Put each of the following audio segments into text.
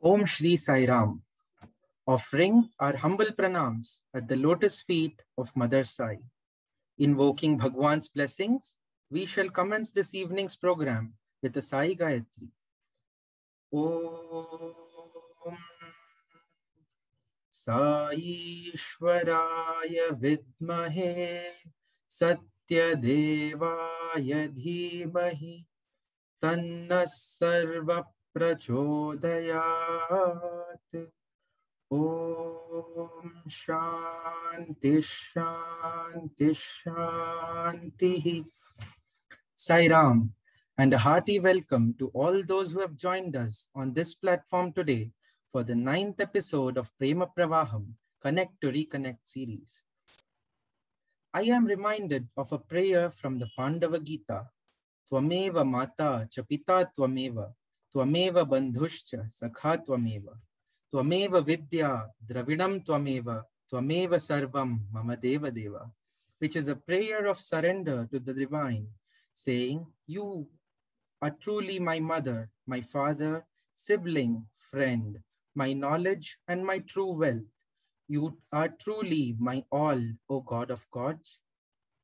Om Shri Sai Ram, offering our humble pranams at the lotus feet of Mother Sai. Invoking Bhagwan's blessings, we shall commence this evening's program with a Sai Gayatri. Om Sai Ishwaraya Vidmahe Satyadevaya Dhimahi Tanna Sarva Prachodayat. Om Shanti Shanti Shanti. Sai Ram, and a hearty welcome to all those who have joined us on this platform today for the 9th episode of Prema Pravaham, Connect to Reconnect series. I am reminded of a prayer from the Pandava Gita. Tvameva mata cha pita tvameva, tvameva bandhuscha sakha tvameva. Tvameva vidya dravidam tvameva, tvameva sarvam mama deva deva, which is a prayer of surrender to the divine, saying, you are truly my mother, my father, sibling, friend, my knowledge and my true wealth. You are truly my all, O God of gods.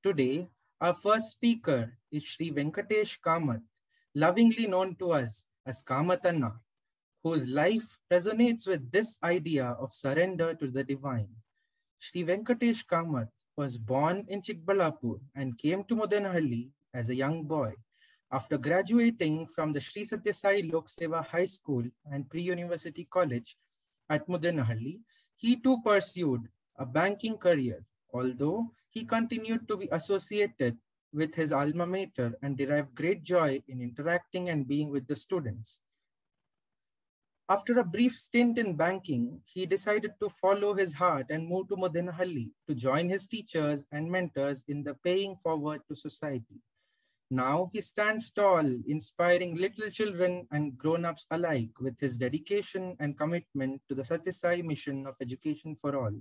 Today, our first speaker is Sri Venkatesh Kamath, lovingly known to us as Kamatanna, whose life resonates with this idea of surrender to the divine. Sri Venkatesh Kamath was born in Chikbalapur and came to Mudenahalli as a young boy. After graduating from the Sri Satya Sai Lok Seva High School and Pre-University College at Mudenahalli, he too pursued a banking career, although he continued to be associated with his alma mater and derived great joy in interacting and being with the students. After a brief stint in banking, he decided to follow his heart and move to Mudenahalli to join his teachers and mentors in the paying forward to society. Now he stands tall, inspiring little children and grown-ups alike with his dedication and commitment to the Satya Sai mission of education for all.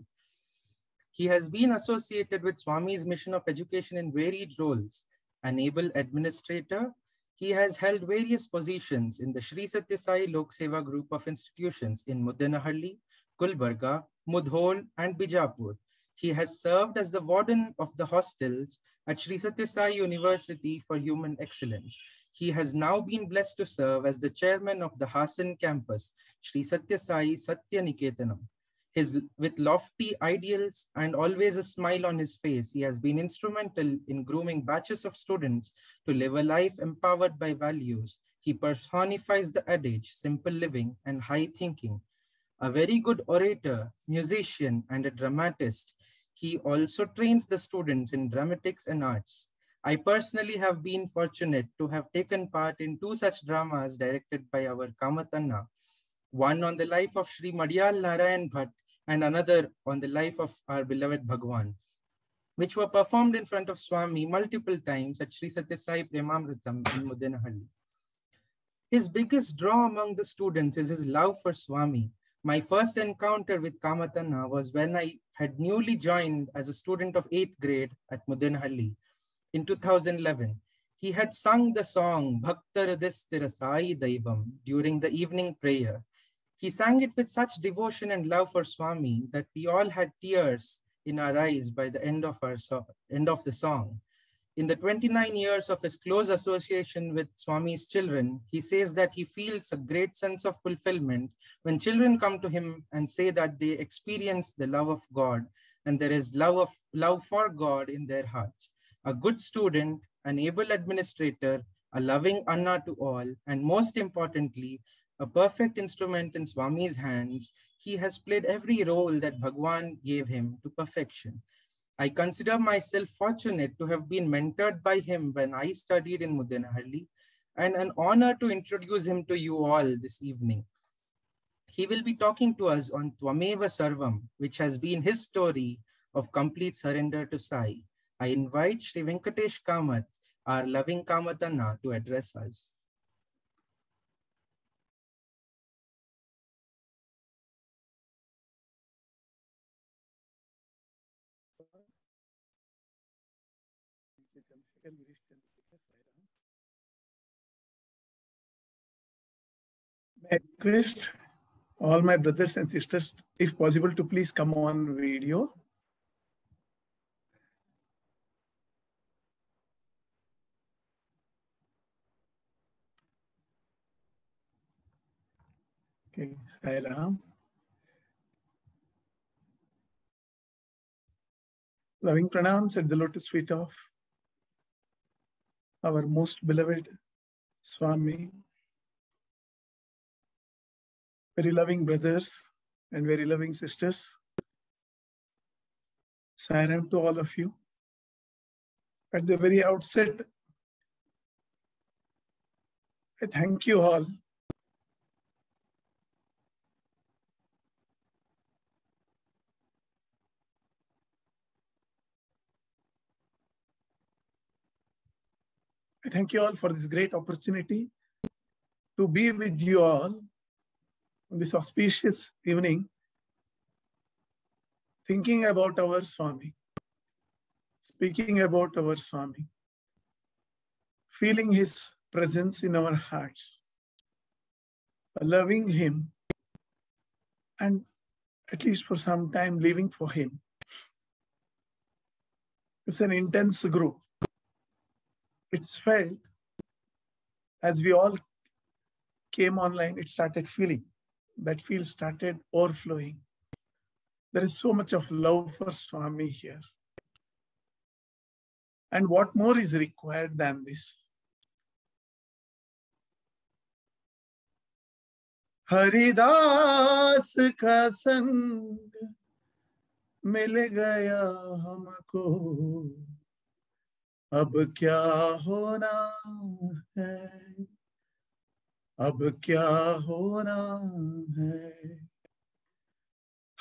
He has been associated with Swami's mission of education in varied roles. An able administrator, he has held various positions in the Sri Satya Sai Lok Seva group of institutions in Mudenahalli, Gulbarga, Mudhol, and Bijapur. He has served as the warden of the hostels at Sri Satya Sai University for Human Excellence. He has now been blessed to serve as the chairman of the Hasan campus, Sri Satya Sai Satya Niketanam. With lofty ideals and always a smile on his face, he has been instrumental in grooming batches of students to live a life empowered by values. He personifies the adage, simple living and high thinking. A very good orator, musician, and a dramatist, he also trains the students in dramatics and arts. I personally have been fortunate to have taken part in 2 such dramas directed by our Kamatanna, one on the life of Sri Madhyal Narayan Bhatt and another on the life of our beloved Bhagwan, which were performed in front of Swami multiple times at Sri Satya Sai Premamritam in Mudenahalli. His biggest draw among the students is his love for Swami. My first encounter with Kamatanna was when I had newly joined as a student of 8th grade at Mudenahalli in 2011. He had sung the song Bhakta Hridistira Sai Daivam during the evening prayer. He sang it with such devotion and love for Swami that we all had tears in our eyes by the end of the song. In the 29 years of his close association with Swami's children, he says that he feels a great sense of fulfillment when children come to him and say that they experience the love of God and there is love for God in their hearts. A good student, an able administrator, a loving Anna to all, and most importantly, a perfect instrument in Swami's hands, he has played every role that Bhagwan gave him to perfection. I consider myself fortunate to have been mentored by him when I studied in Mudenahalli, and an honor to introduce him to you all this evening. He will be talking to us on Tvameva Sarvam, which has been his story of complete surrender to Sai. I invite Sri Venkatesh Kamath, our loving Kamatanna, to address us. May I request All my brothers and sisters, if possible, to please come on video. Okay, Sai Ram. Loving pranams at the lotus feet of our most beloved Swami. Very loving brothers and very loving sisters. Sai Ram to all of you. At the very outset, I thank you all. I thank you all for this great opportunity to be with you all on this auspicious evening, thinking about our Swami, speaking about our Swami, feeling his presence in our hearts, loving him, and at least for some time living for him. It's an intense group. It's felt as we all came online, it started feeling. That feel started overflowing. There is so much of love for Swami here. And what more is required than this? Haridas का संग मिल गया हमको, अब क्या होना है, अब क्या होना है।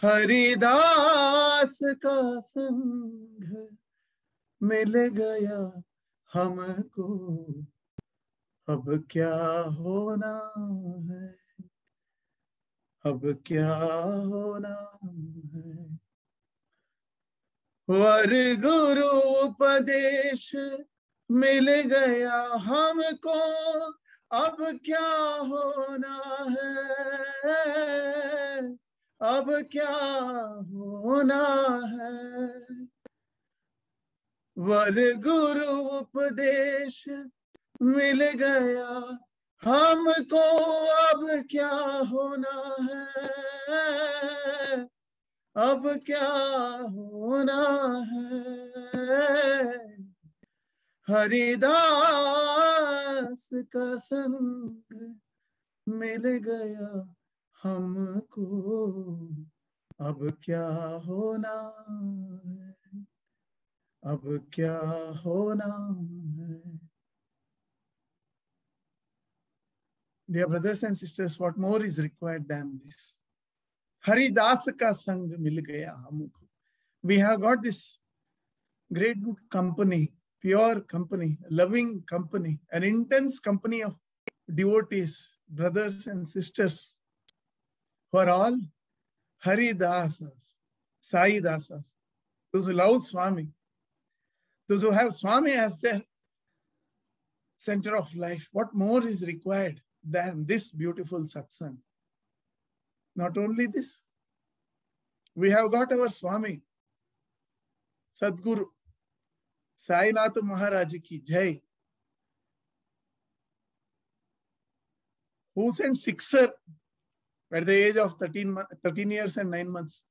हरिदास का संग मिल गया हमको, अब क्या होना है, अब क्या होना है। वर गुरु उपदेश मिल गया हमको, अब क्या होना है, अब क्या होना है। वर गुरु उपदेश मिल गया हमको, अब क्या होना है, अब क्या होना है। हरिदास का संग मिल गया हमको, अब क्या होना है, अब क्या होना है। Dear brothers and sisters, what more is required than this? Haridas ka sang mil gaya humko. We have got this great good company, pure company, loving company, an intense company of devotees, brothers and sisters, who are all Haridasas, Sai Dasas, those who love Swami, those who have Swami as their center of life. What more is required than this beautiful satsang? Not only this, we have got our Swami, Sadguru, Sainath Maharaj ki Jai, who sent Sixer at the age of 13 years and 9 months.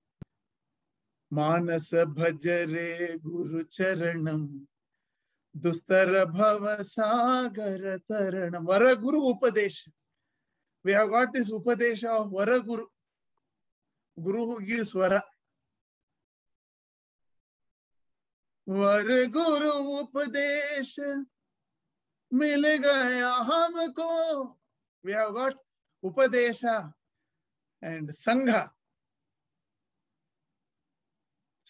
Manas bhajare Guru Charanam, Dustar Bhava Sagar Taranam. Vara Guru Upadesha. We have got this Upadesha of Vara Guru. Guru who gives Vara. Vara Guru Upadesha mil gaya humko. We have got Upadesha and Sangha,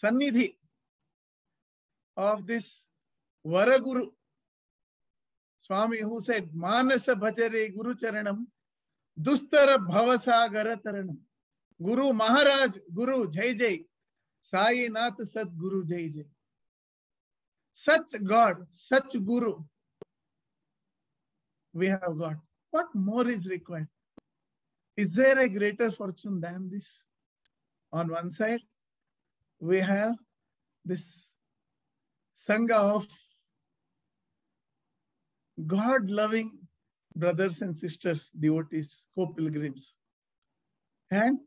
Sannidhi of this Varaguru, Swami, who said, Manasa Bhajare Guru Charanam, Dustara Bhavasagara Taranam. Guru Maharaj, Guru Jai Jai, Sai Nath Sat Guru Jai Jai. Such God, such Guru we have got. What more is required? Is there a greater fortune than this? On one side, we have this Sangha of God-loving brothers and sisters, devotees, co-pilgrims. And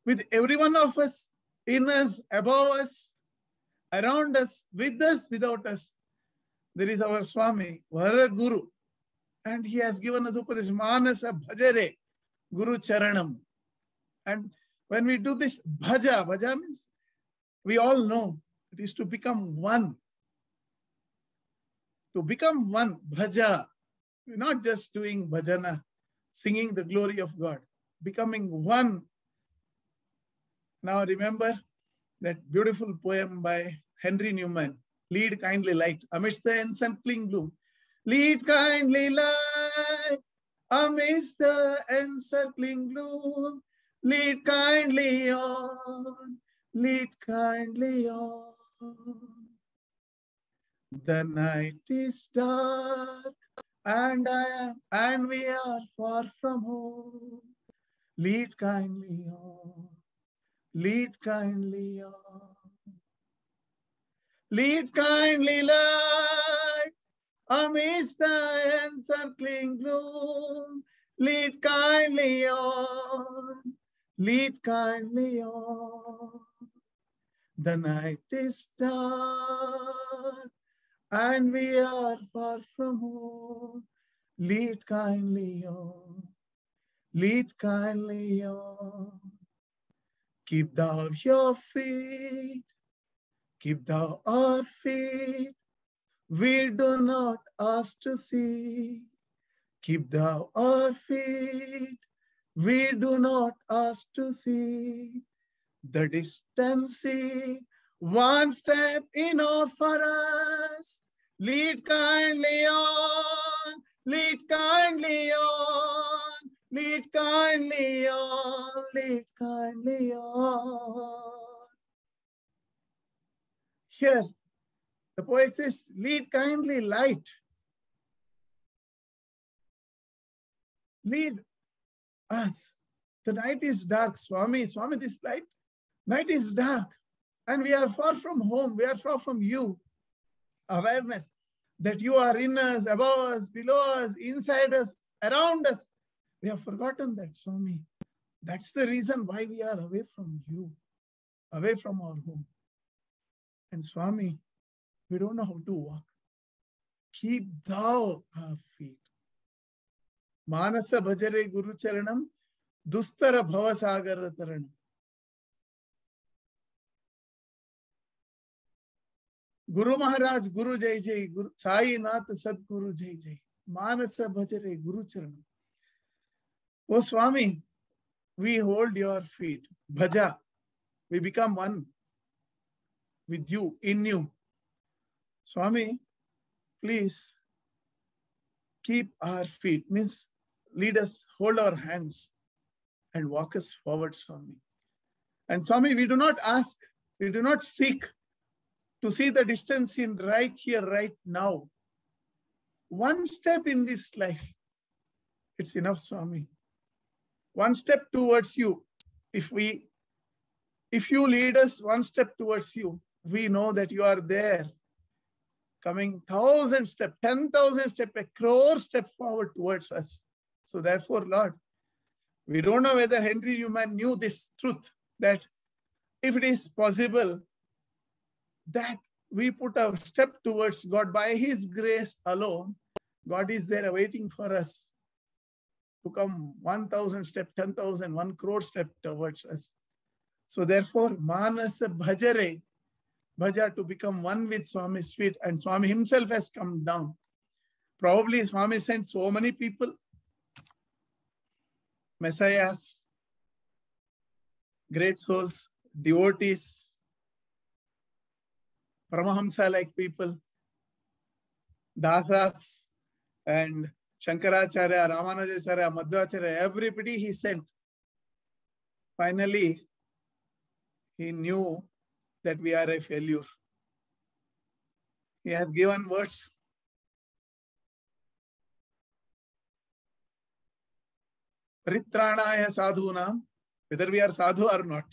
with every one of us, in us, above us, around us, with us, without us, there is our Swami, Vara Guru. And he has given us Upadesh, Manasa Bhajare, Guru Charanam. And when we do this bhaja, bhaja means we all know it is to become one. To become one, bhaja. We're not just doing bhajana, singing the glory of God. Becoming one. Now remember that beautiful poem by Henry Newman, Lead Kindly Light, amidst the encircling gloom. Lead kindly light, amidst the encircling gloom. Lead kindly on, lead kindly on. The night is dark, and we are far from home. Lead kindly on, lead kindly on. Lead kindly light, amidst the encircling gloom. Lead kindly on, lead kindly on. The night is dark, and we are far from home. Lead kindly on, lead kindly on. Keep thou your feet, keep thou our feet. We do not ask to see. Keep thou our feet. We do not ask to see. The distance see, one step enough for us. Lead kindly on, lead kindly on, lead kindly on, lead kindly on. Here, the poet says, lead kindly light. Lead us. The night is dark, Swami. Swami, this night is dark. And we are far from home. We are far from you. Awareness that you are in us, above us, below us, inside us, around us. We have forgotten that, Swami. That's the reason why we are away from you, away from our home. And Swami, we don't know how to walk. Keep thou our feet. Manasa bhajare Guru Charanam, dustara bhavasagara taranam. Guru Maharaj, Guru Jai Jai, Guru Sai Nath Sadguru Jai Jai. Manasa bhajare Guru Charanam. Oh Swami, we hold your feet. Bhaja, we become one with you, in you. Swami, please keep our feet, means lead us, hold our hands and walk us forward, Swami. And Swami, we do not ask, we do not seek to see the distance in right here, right now. One step in this life, it's enough, Swami. One step towards you. If you lead us one step towards you, we know that you are there, coming 1,000 steps, 10,000 steps, 1 crore steps forward towards us. So therefore, Lord, we don't know whether Henry Newman knew this truth, that if it is possible that we put a step towards God by His grace alone, God is there awaiting for us to come 1,000 steps, 10,000, 1 crore steps towards us. So therefore, Manasa Bhajare, Bhaja, to become one with Swami's feet, and Swami himself has come down. Probably Swami sent so many people, messiahs, great souls, devotees, Paramahamsa-like people, Dasas, and Shankaracharya, Ramanujacharya, Madhvacharya, everybody he sent. Finally, he knew that we are a failure. He has given words. Paritranaya sadhunam, whether we are sadhu or not.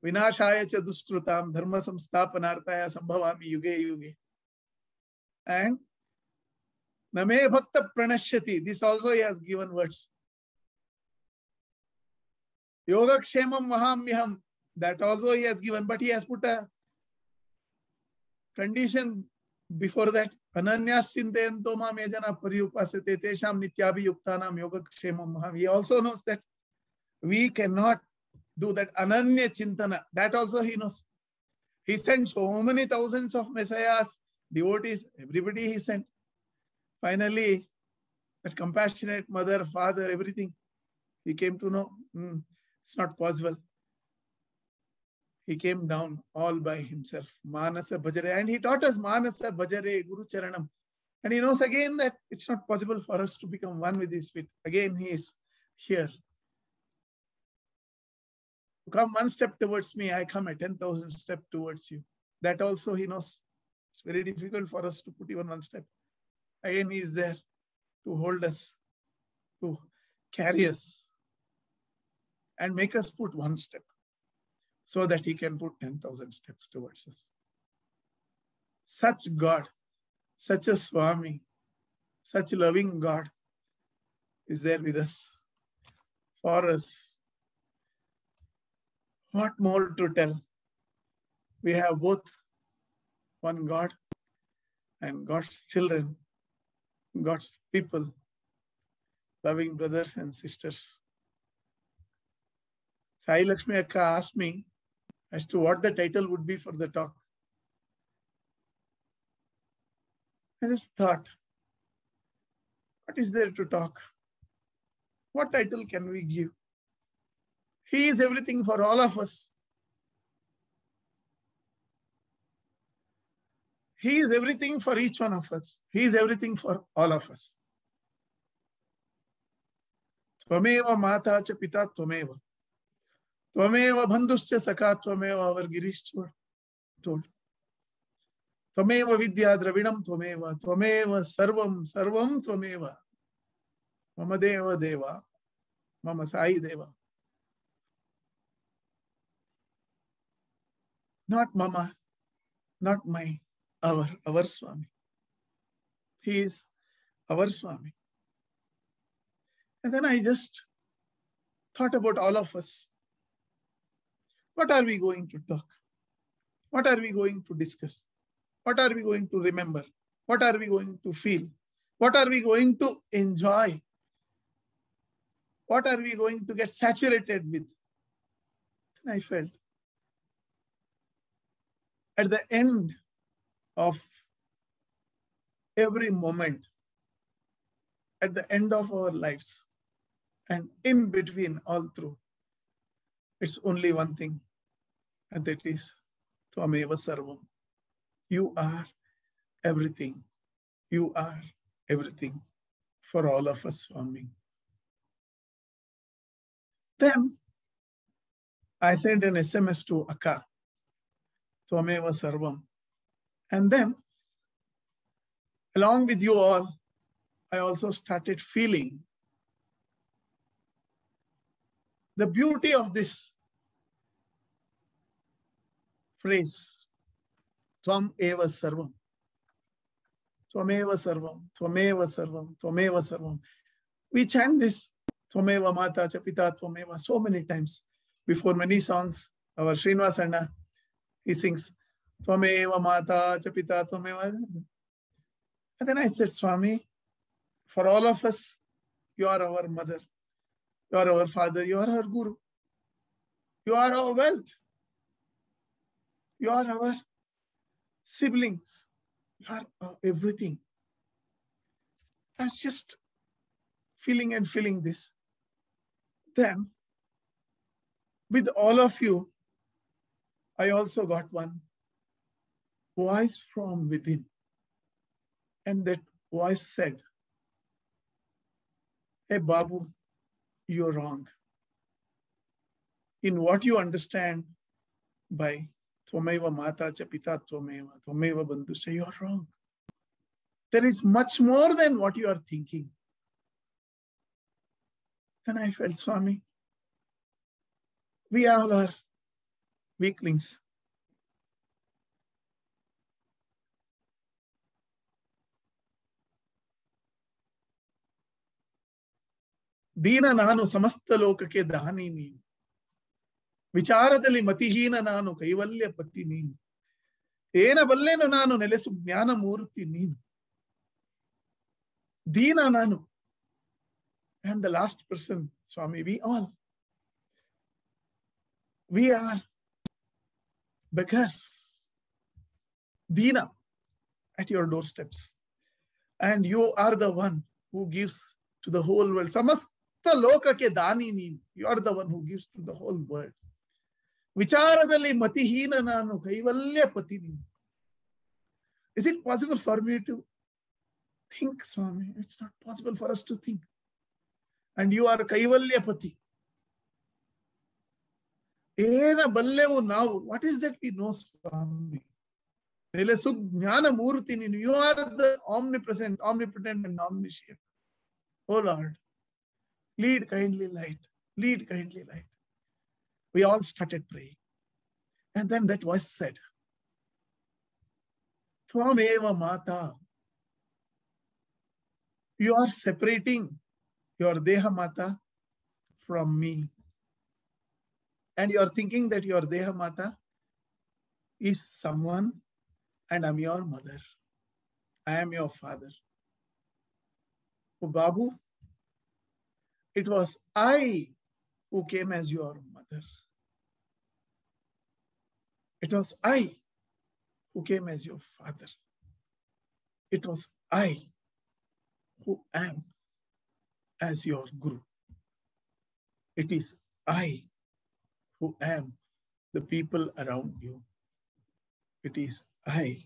Vinashaya cha duskrutam, dharma samsthapanartaya sambhavami yuge yuge. And Name bhakta pranashyati. This also he has given words. Yoga kshemam mahamyaham. That also he has given, but he has put a condition before that. Ananyas chintayanto mam yajana paryupasate tesham nityabhiyuktanam yoga kshemam maham. He also knows that we cannot do that ananya chintana. That also he knows. He sent so many thousands of messiahs, devotees, everybody he sent. Finally, that compassionate mother, father, everything, he came to know it's not possible. He came down all by himself. Manasa Bhajare. And he taught us Manasa Bhajare Guru Charanam. And he knows again that it's not possible for us to become one with his feet. Again, he is here. Come one step towards me, I come a 10,000 steps towards you. That also he knows. It's very difficult for us to put even one step. Again, he is there to hold us, to carry us, and make us put one step so that he can put 10,000 steps towards us. Such God, such a Swami, such a loving God is there with us, for us. What more to tell? We have both one God and God's children, God's people, loving brothers and sisters. Sai Lakshmi Akka asked me as to what the title would be for the talk. I just thought, what is there to talk? What title can we give? He is everything for all of us. He is everything for each one of us. He is everything for all of us. Tvameva mata cha pita tvameva. Tvameva bandhuscha sakha tvameva, our Girish told. Tvameva vidya dravidam tvameva. Tvameva sarvam sarvam tvameva. Mama deva deva. Mama sai deva. Not mama, not my, our Swami. He is our Swami. And then I just thought about all of us. What are we going to talk? What are we going to discuss? What are we going to remember? What are we going to feel? What are we going to enjoy? What are we going to get saturated with? And I felt at the end of every moment, at the end of our lives, and in between all through, it's only one thing, and that is Tvameva Sarvam. You are everything. You are everything for all of us, Swami. Then I sent an SMS to Akka, Tvameva Sarvam. And then, along with you all, I also started feeling the beauty of this phrase, Tvam eva sarvam. Tvameva sarvam, Tvameva sarvam, Tvameva sarvam. We chant this, Tvameva mata cha pita Tvameva, so many times. Before many songs, our Srinivas Anna, he sings, Tvameva mata cha pita Tvameva. And then I said, Swami, for all of us, you are our mother, you are our father, you are our guru, you are our wealth, you are our siblings, you are everything. I was just feeling and feeling this. Then, with all of you, I also got one voice from within. And that voice said, hey, Babu, you're wrong. In what you understand by Tvameva Mata cha Pita Tvameva, Tvameva Bandhusya, you are wrong. There is much more than what you are thinking. Then I felt, Swami, we all are weaklings. ದೀನ ನಾನು ಸಮಸ್ತ ಲೋಕಕ್ಕೆ ದಾನಿ ನೀನು, ವಿಚಾರದಲ್ಲಿ ಮತಿಹೀನ ನಾನು, ಕೈವಲ್ಯ ಪತಿ ನೀನು, ಏನ ಬಲ್ಲೆನು ನಾನು, ನೆಲೆಸು ಜ್ಞಾನ ಮೂರ್ತಿ ನೀನು. ದೀನ ನಾನು. I am the last person, Swami. We are beggars, Dina, at your doorsteps. And you are the one who gives to the whole world. Samasta lokake dani neenu. You are the one who gives to the whole world. Vicharadalli matihina nanu, kaivalya pati neenu. Is it possible for me to think, Swami? It's not possible for us to think. And you are kaivalya pati. Ena ballevu now. What is that we know, Swami? You are the omnipresent, omnipotent, and omniscient. Oh Lord, lead kindly light. Lead kindly light. We all started praying. And then that voice said, Tvameva Mata. You are separating your Deha Mata from me. And you are thinking that your Deha Mata is someone, and I'm your mother. I am your father. Oh, Babu, it was I who came as your mother. It was I who came as your father. It was I who am as your Guru. It is I who am the people around you. It is I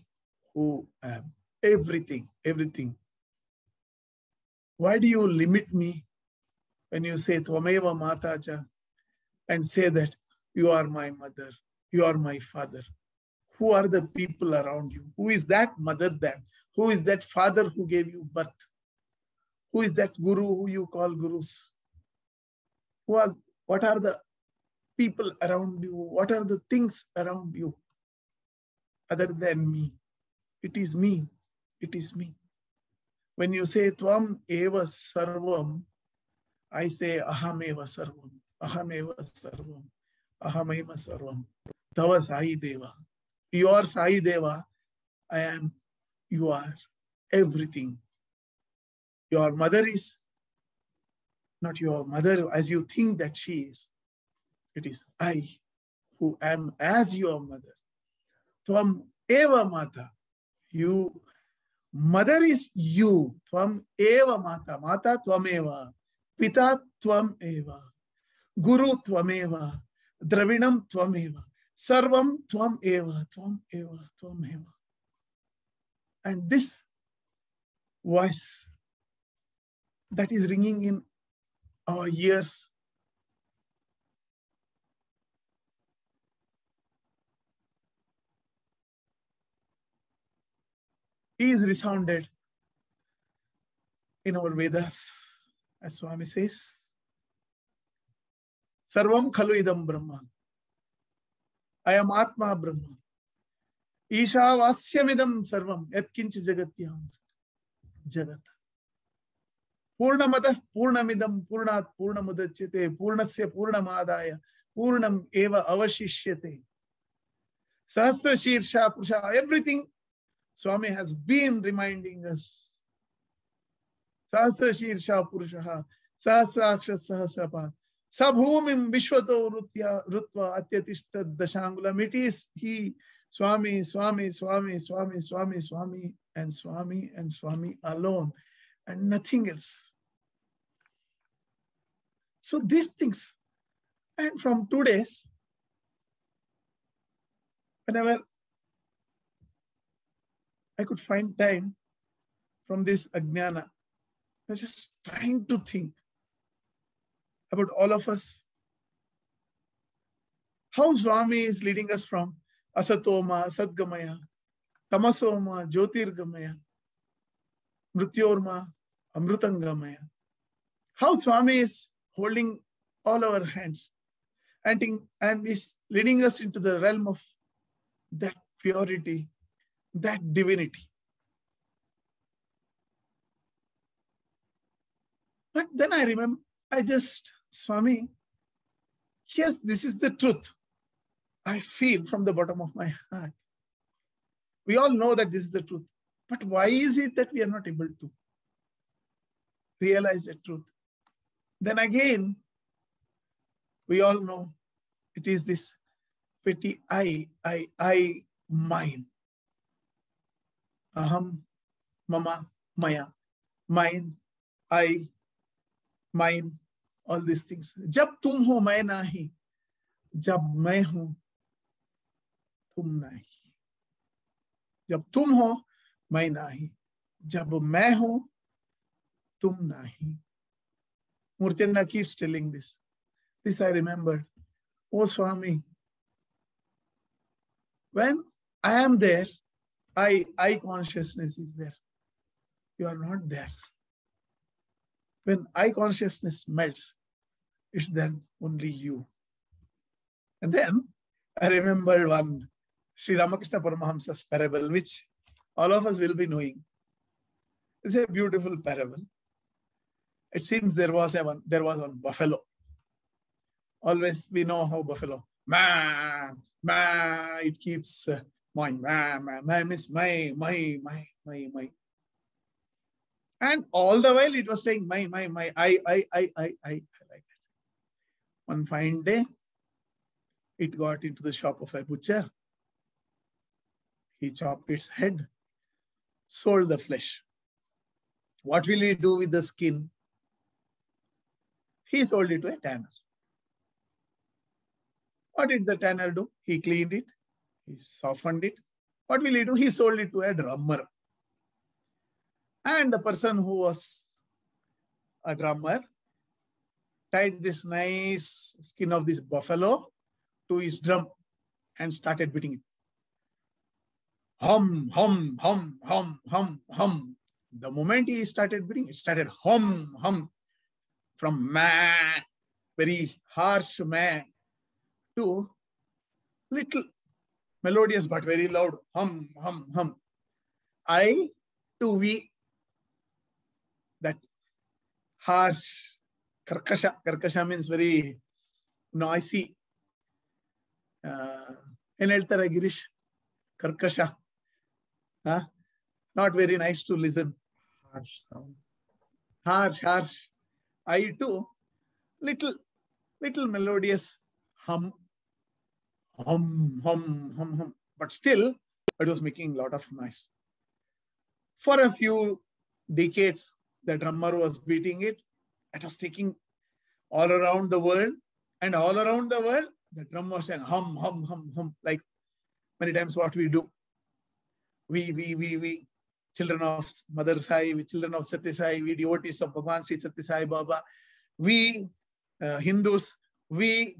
who am everything, everything. Why do you limit me when you say Tvameva Matacha and say that you are my mother, you are my father? Who are the people around you? Who is that mother then? Who is that father who gave you birth? Who is that guru who you call gurus? What are the people around you? What are the things around you other than me? It is me. It is me. When you say Tvam eva sarvam, I say Aham eva sarvam. Aham eva sarvam. Aham eva sarvam. Tava Sai Deva. You are Sai Deva. I am. You are everything. Your mother is not your mother as you think that she is. It is I who am as your mother. Tvam eva mata. You, mother is you. Tvam eva mata. Mata tvam eva. Pita tvam eva. Guru tvam eva. Dravinam tvam eva. Sarvam tvam eva. Tvam eva. Tvam eva. And this voice that is ringing in our ears is resounded in our Vedas, as Swami says, Sarvam khalu idam Brahma. I am Atma Brahma. Isha vasyamidam sarvam yatkinch jagatyam jagat. Purnamata purnamidam purnat purnamudachyate purnasya purnamadaya purnam eva avashishyate. Sahasra shirsha purusha. Everything Swami has been reminding us. Sahasra shirsha purusha sahasraksha sahasrapad sabhumim vishwato rutva atyatishta dashangulam. It is he, Swami, Swami, Swami, Swami, Swami, Swami, and Swami and Swami alone, and nothing else. So these things, and from 2 days, whenever I could find time from this Ajnana, I was just trying to think about all of us. How Swami is leading us from Asatoma, Sadgamaya, Tamasoma, Jyotirgamaya, Mrityorma, Amrutangamaya. How Swami is holding all our hands and is leading us into the realm of that purity, that divinity. But then I remember, Swami, yes, this is the truth. I feel from the bottom of my heart. We all know that this is the truth. But why is it that we are not able to realize the truth? Then again, we all know it is this petty I, mine. Aham, mama, maya, mine, I, mine, all these things. Jab tum ho, main nahi. Jab main hu, tum nahi. जब तुम हो मैं नहीं, जब मैं हूं तुम नहीं. Murti Anna keeps telling this. This I remembered. Oh Swami, when I am there, I consciousness is there. You are not there. When I consciousness melts, it's then only you. And then I remembered one Sri Ramakrishna Paramahamsa's parable, which all of us will be knowing. It's a beautiful parable. It seems there was one buffalo. Always we know how buffalo, ma, it keeps my miss my. And all the while it was saying my, I like that. One fine day, it got into the shop of a butcher. He chopped its head, sold the flesh. What will he do with the skin? He sold it to a tanner. What did the tanner do? He cleaned it. He softened it. What will he do? He sold it to a drummer. And the person who was a drummer tied this nice skin of this buffalo to his drum and started beating it. Hum, hum, hum, hum, hum, hum. The moment he started beating, it started hum, hum. From ma, very harsh ma, to little melodious but very loud hum, hum, hum. I to we. That harsh, karkasha. Karkasha means very noisy. Eneltara Girish, karkasha. Not very nice to listen. Harsh sound. Harsh. I too, little melodious hum, hum, hum, hum, hum. But still, it was making a lot of noise. For a few decades, the drummer was beating it. It was taking all around the world. And all around the world, the drum was saying hum, hum, hum, hum. Like many times what we do. We, children of Mother Sai, we children of Satya Sai, we devotees of Bhagwan Sri Satya Sai Baba, we Hindus, we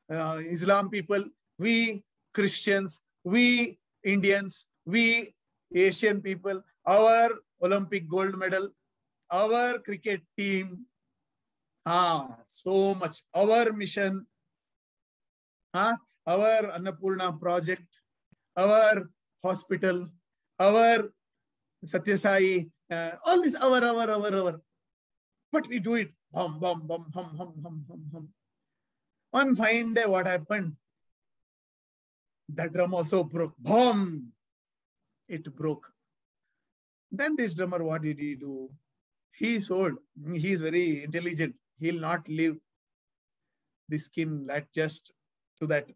Islam people, we Christians, we Indians, we Asian people, our Olympic gold medal, our cricket team, so much, our mission, our Annapurna project, our hospital, our Satya Sai, all this our. But we do it, hum, hum, hum, hum, hum, hum, hum, hum. One fine day, what happened? The drum also broke. Boom! It broke. Then this drummer, what did he do? He sold. He is very intelligent. He'll not leave the skin that just to that.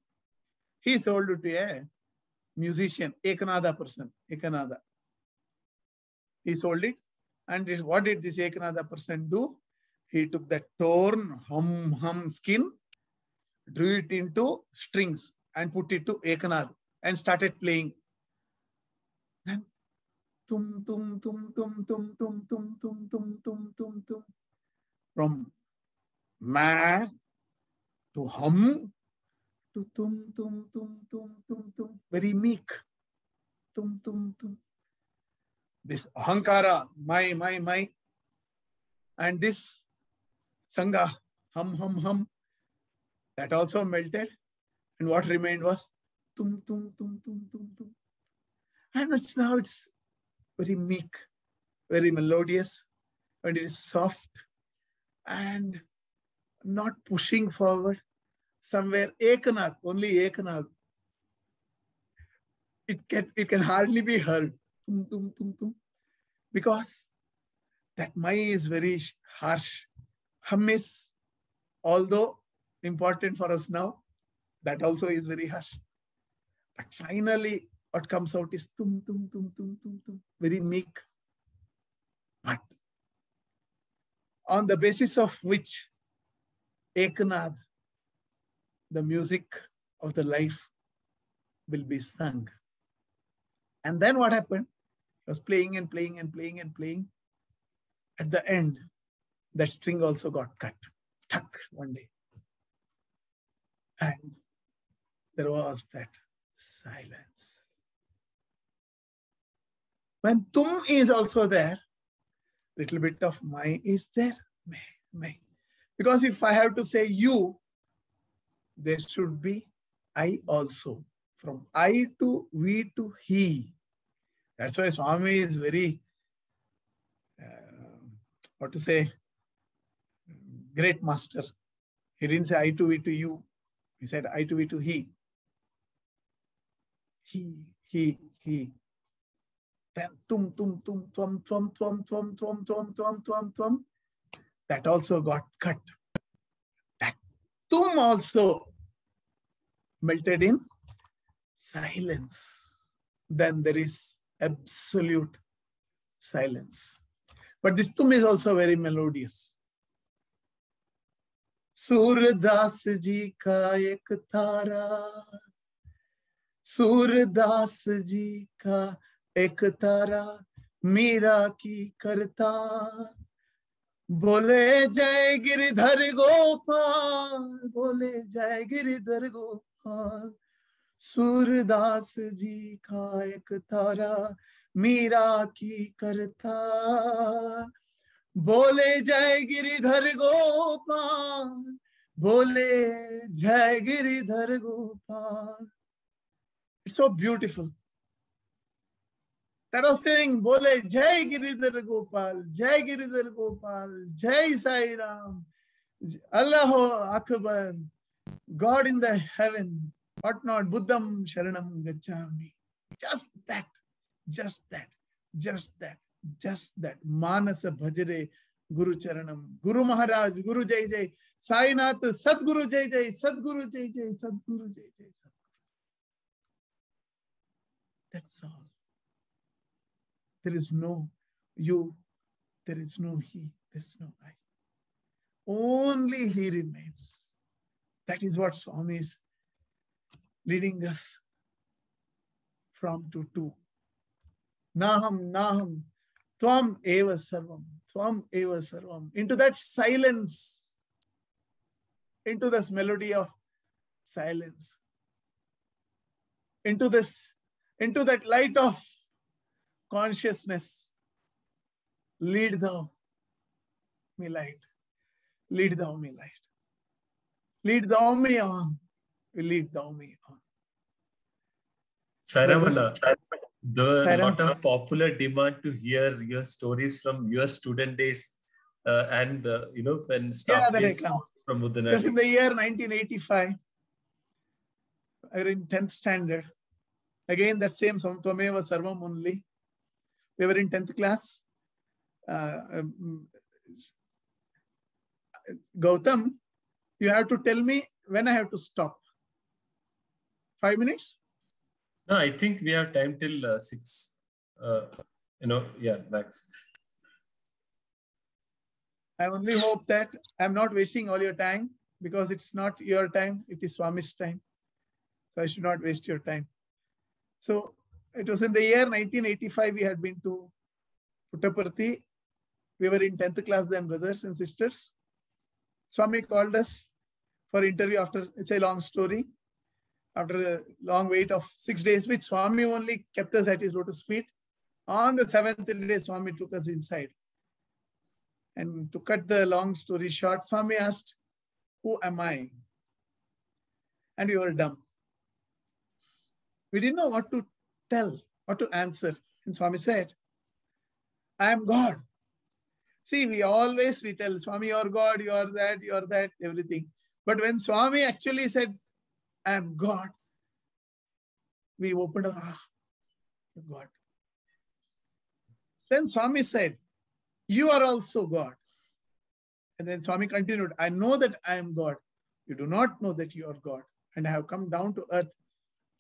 He sold it to a musician, Ekanada person, Ekanada. He sold it. And what did this Ekanada person do? He took that torn hum skin, drew it into strings and put it to Ekanada and started playing. Then tum tum tum tum tum tum tum tum tum tum tum tum. From ma to hum to tum tum tum tum tum tum. Very meek. Tum tum tum. This ahankara, my, and this sangha, hum, hum, hum. That also melted. And what remained was tum, tum, tum, tum, tum, tum. And it's very meek, very melodious, and it is soft and not pushing forward. Somewhere Ekanath, only Ekanath. It can hardly be heard. Tum, tum, tum, tum. Because that Mai is very harsh. Hum is, although important for us now, that also is very harsh. But finally, what comes out is tum, tum, tum, tum, tum, tum. Very meek. But on the basis of which Ekanath, the music of the life, will be sung. And then what happened? He was playing and playing and playing and playing. At the end, that string also got cut. Tuck, one day. And there was that silence. When tum is also there, little bit of mai is there. Mai. Because if I have to say you, there should be I also. From I to we to he. That's why Swami is very, great master. He didn't say I to we to you. He said I to we to he. He. Then tum, tum, tum, twam, twam, twam, twam, twam, twam, twam, twam, twam. That also got cut. That tum also melted in silence. Then there is absolute silence. But this tum is also very melodious. Surdas ji ka ek tara, Surdas ji ka ek tara, Meera की करता, बोले जय गिरधर गोपाल, बोले जय गिरधर गोपाल, सूरदास जी का एक तारा, मीरा की करता, बोले जय गिरधर गोपाल, बोले जय Girdhar Gopal. It's so beautiful. That was saying, Bole Jai Giridhar Gopal, Jai Giridhar Gopal, Jai Sai Ram, Allahu Akbar, God in the heaven, whatnot, Buddham Sharanam Gacchami. Just that. Manasa Bhajare Guru Charanam, Guru Maharaj, Guru Jai Jai, Sainath, Sadguru Jai Jai, Sadguru Jai Jai, Sadguru Jai Jai. That's all. There is no you, there is no he, there is no I. Only he remains. That is what Swami is leading us from to. Naham, Tvam eva sarvam. Into that silence, into this melody of silence, into that light of consciousness. Lead thou me light. Lead thou me light. Lead thou me on. Lead thou me on. Sairam, there are a lot of popular demand to hear your stories from your student days and when staff days from Udana. Just in the year 1985, I was in 10th standard. Again, that same Tvameva Sarvam only. We were in 10th class. Gautam, you have to tell me when I have to stop. 5 minutes? No, I think we have time till 6. Max. I only hope that I'm not wasting all your time, because it's not your time, it is Swami's time. So I should not waste your time. So it was in the year 1985 we had been to Puttaparthi. We were in 10th class then, brothers and sisters. Swami called us for interview after, it's a long story, after a long wait of 6 days, which Swami only kept us at his lotus feet. On the 7th day, Swami took us inside. And to cut the long story short, Swami asked, who am I? And we were dumb. We didn't know what to tell, what to answer. And Swami said, I am God. See, we tell Swami, you're God, you're that, everything. But when Swami actually said, I am God, we opened our God. Then Swami said, you are also God. And then Swami continued, I know that I am God. You do not know that you are God. And I have come down to earth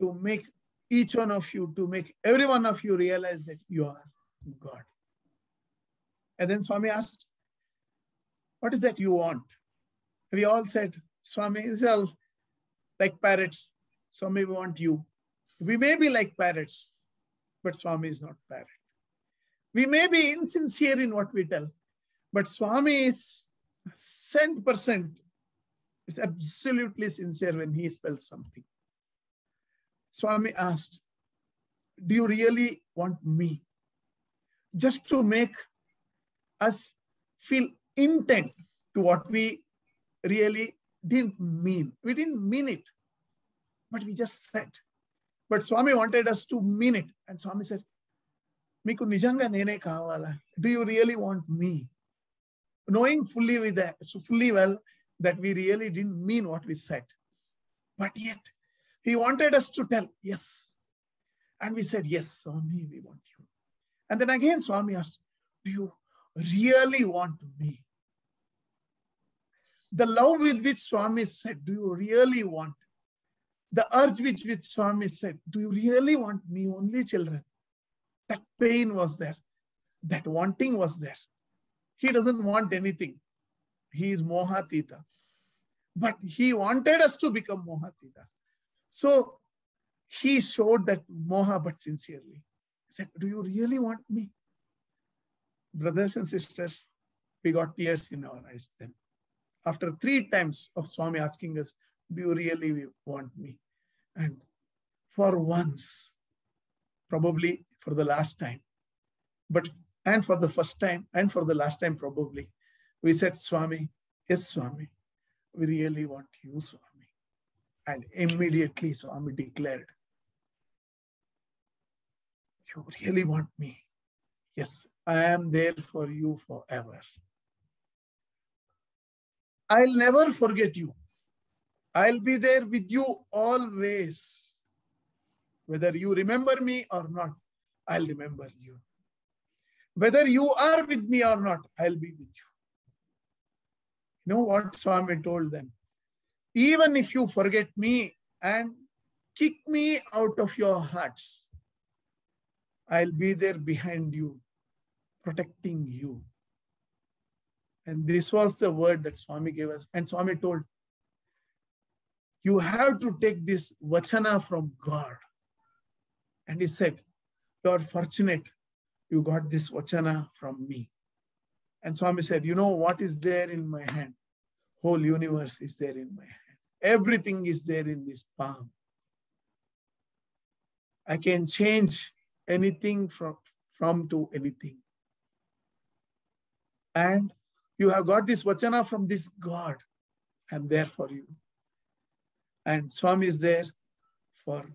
to make each one of you, to make every one of you realize that you are God. And then Swami asked, what is that you want? We all said, Swami, it's all like parrots. Swami, we want you. We may be like parrots, but Swami is not parrot. We may be insincere in what we tell, but Swami is 100%. Is absolutely sincere when he spells something. Swami asked, do you really want me? Just to make us feel intent to what we really didn't mean. We didn't mean it, but we just said. But Swami wanted us to mean it. And Swami said, Miku nijanga nene kavala. Do you really want me? Knowing fully well that we really didn't mean what we said. But yet, he wanted us to tell, yes. And we said, yes, Swami, we want you. And then again, Swami asked, do you really want me? The love with which Swami said, do you really want? The urge with which Swami said, do you really want me, only children? That pain was there. That wanting was there. He doesn't want anything. He is Mohatita. But he wanted us to become Mohatita. So he showed that Moha, but sincerely. He said, do you really want me? Brothers and sisters, we got tears in our eyes then. After 3 times of Swami asking us, do you really want me? And for once, probably for the last time, and for the first time and for the last time probably, we said, Swami, yes, Swami, we really want you, Swami. And immediately Swami declared, you really want me? Yes, I am there for you forever. I'll never forget you. I'll be there with you always. Whether you remember me or not, I'll remember you. Whether you are with me or not, I'll be with you. You know what Swami told them? Even if you forget me and kick me out of your hearts, I'll be there behind you, protecting you. And this was the word that Swami gave us. And Swami told, you have to take this vachana from God. And he said, you are fortunate you got this vachana from me. And Swami said, you know what is there in my hand? Whole universe is there in my hand. Everything is there in this palm. I can change anything from to anything. And you have got this vachana from this God. I'm there for you. And Swami is there for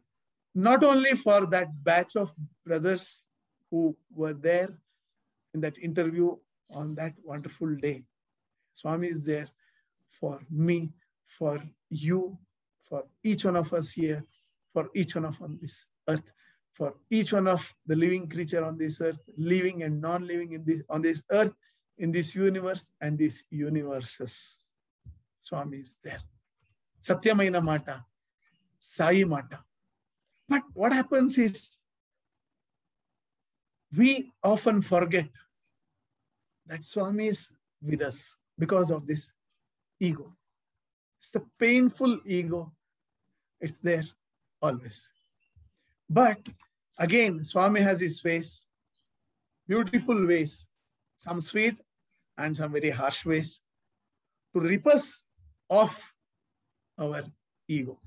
not only for that batch of brothers who were there in that interview on that wonderful day. Swami is there for me, for you, for each one of us here, for each one of us on this earth, for each one of the living creature on this earth, living and non-living on this earth, in this universe and these universes. Swami is there. Satyamaina Mata, Sai Mata. But what happens is, we often forget that Swami is with us because of this ego. It's the painful ego. It's there always. But again, Swami has his ways, beautiful ways, some sweet and some very harsh ways to rip us off our ego.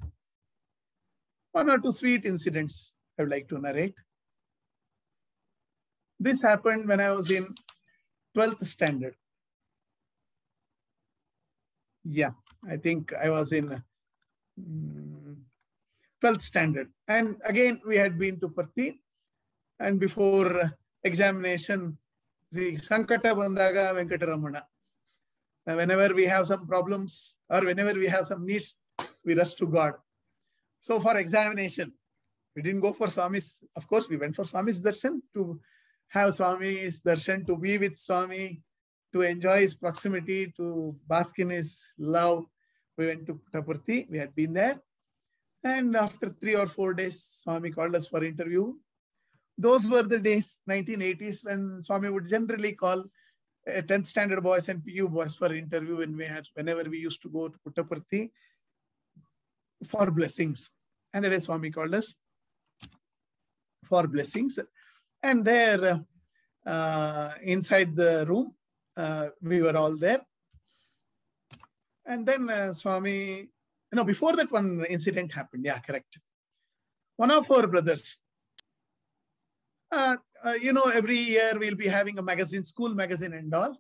1 or 2 sweet incidents I would like to narrate. This happened when I was in 12th standard. Yeah, I think I was in 12th standard. And again, we had been to Parthi. And before examination, the Sankata Bandaga Venkataramana. Whenever we have some problems or whenever we have some needs, we rush to God. So for examination, we didn't go for Swami's. Of course, we went for Swami's darshan, to have Swami's darshan, to be with Swami, to enjoy his proximity, to bask in his love. We went to Puttaparthi. We had been there. And after 3 or 4 days, Swami called us for interview. Those were the days, 1980s, when Swami would generally call 10th standard boys and PU boys for interview whenever we used to go to Puttaparthi for blessings. And that is Swami called us for blessings. And there, inside the room, we were all there. And then Swami, before that one incident happened. Yeah, correct. One of our brothers, every year we'll be having a magazine, school magazine and all.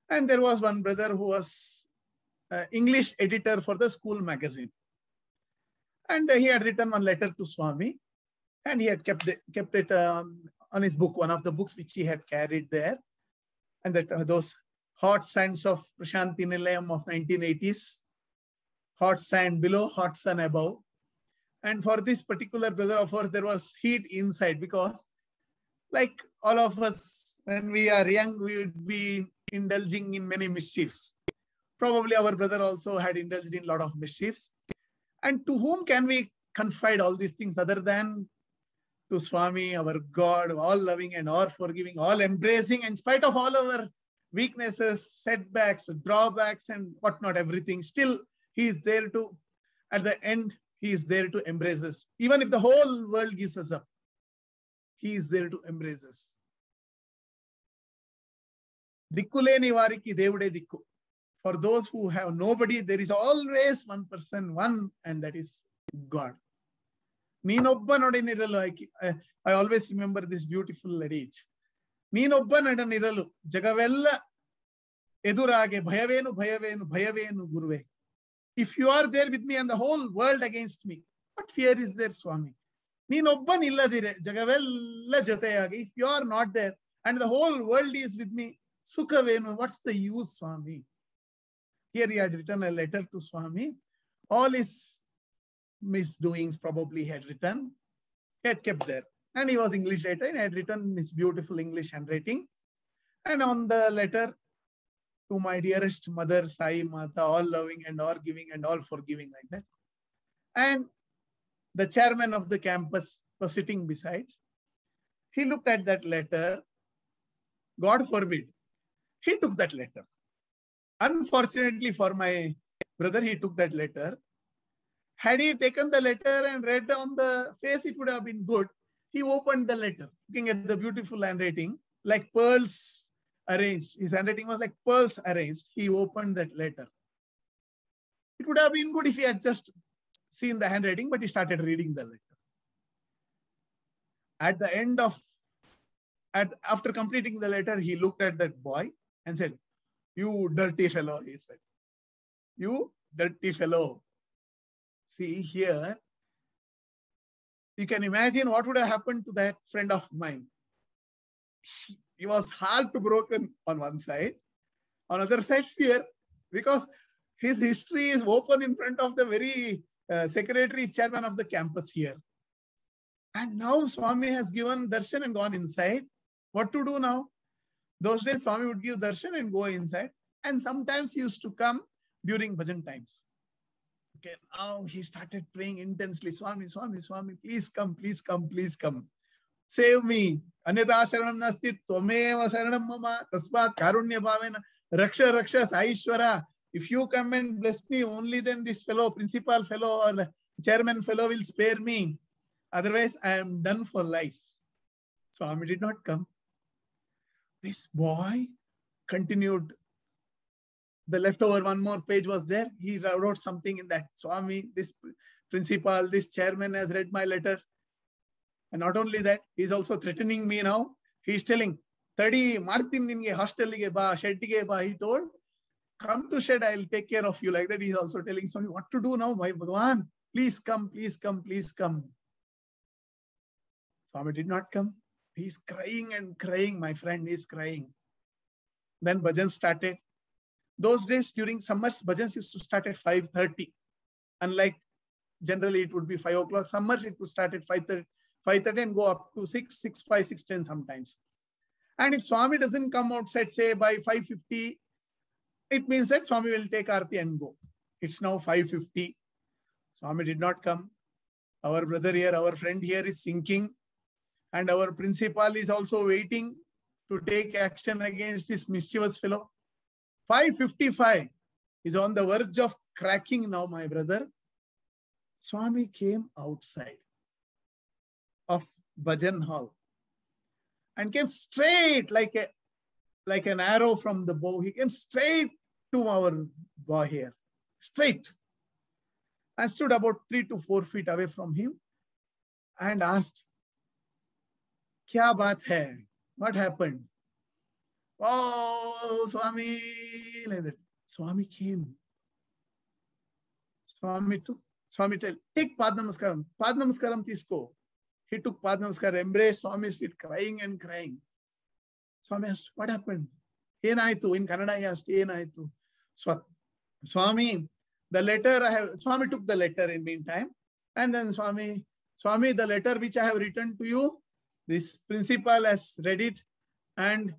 And there was one brother who was English editor for the school magazine. And he had written one letter to Swami, and he had kept it on his book, one of the books which he had carried there. And that those hot sands of Prashanti Nilayam of 1980s, hot sand below, hot sun above. And for this particular brother of ours, there was heat inside, because like all of us, when we are young, we would be indulging in many mischiefs. Probably our brother also had indulged in a lot of mischiefs. And to whom can we confide all these things other than to Swami, our God, all loving and all forgiving, all embracing, in spite of all our weaknesses, setbacks, drawbacks, and whatnot, everything. Still, he is there to, at the end, he is there to embrace us. Even if the whole world gives us up, he is there to embrace us. Dikkuleni variki devude dikku. For those who have nobody, there is always one person, and that is God. Neenobba nodiniralu. I always remember this beautiful adage. Neenobba nodiniralu. Jagavella edurage bhayavenu bhayavenu bhayavenu guruve. If you are there with me and the whole world against me, what fear is there, Swami? Neenobba nilladire jagavella joteyagi. If you are not there and the whole world is with me, sukhavenu, what's the use, Swami? Here he had written a letter to Swami. All his misdoings probably he had written. He had kept there. And he was English writer. He had written his beautiful English handwriting. And on the letter, to my dearest mother, Sai Mata, all loving and all giving and all forgiving, like that. And the chairman of the campus was sitting beside. He looked at that letter. God forbid, he took that letter. Unfortunately for my brother, he took that letter. Had he taken the letter and read on the face, it would have been good. He opened the letter, looking at the beautiful handwriting, like pearls arranged. His handwriting was like pearls arranged. He opened that letter. It would have been good if he had just seen the handwriting, but he started reading the letter. At the end of, after completing the letter, he looked at that boy and said, "You dirty fellow," he said. "You dirty fellow." See here, you can imagine what would have happened to that friend of mine. He was heartbroken on one side, on the other side fear, because his history is open in front of the very secretary chairman of the campus here. And now Swami has given darshan and gone inside. What to do now? Those days Swami would give darshan and go inside. And sometimes he used to come during bhajan times. Okay, now he started praying intensely. Swami, Swami, Swami, please come, please come, please come. Save me. Anyata sharanam nasti tvameva sharanam mama tasmat karunya bhavena raksha raksha saishwara. If you come and bless me, only then this fellow, principal fellow or chairman fellow will spare me. Otherwise, I am done for life. Swami did not come. This boy continued. The leftover one more page was there. He wrote something in that. Swami, this principal, this chairman has read my letter. And not only that, he's also threatening me now. He's telling, 30 Martin ninge hostel ge ba, shed ge ba, he told. come to shed, I'll take care of you. Like that, he's also telling Swami, what to do now, my Bhagavan? Please come, please come, please come. Swami did not come. He's crying and crying. My friend is crying. Then bhajan started. Those days during summers, bhajans used to start at 5:30. Unlike generally it would be 5 o'clock. Summers it would start at 5:30 and go up to 6, 6:05, 6:10 sometimes. And if Swami doesn't come outside, say by 5:50, it means that Swami will take Aarti and go. It's now 5:50. Swami did not come. Our brother here, our friend here is sinking. And our principal is also waiting to take action against this mischievous fellow. 5:55 is on the verge of cracking now, my brother. Swami came outside of Bhajan hall and came straight like an arrow from the bow. He came straight to our boy here, straight. I stood about 3 to 4 feet away from him and asked, "Kya baat hai? What happened?" "Oh, Swami," like that. Swami came. Swami told, "Take Pad Namaskaram. Pad Namaskaram tisko." He took Pad Namaskaram, embraced Swami's feet, crying and crying. Swami asked, "What happened?" "Enaitu." In Kannada he asked, "Enaitu." "Swami, the letter I have," Swami took the letter in meantime. And then Swami, the letter which I have written to you, this principal has read it. And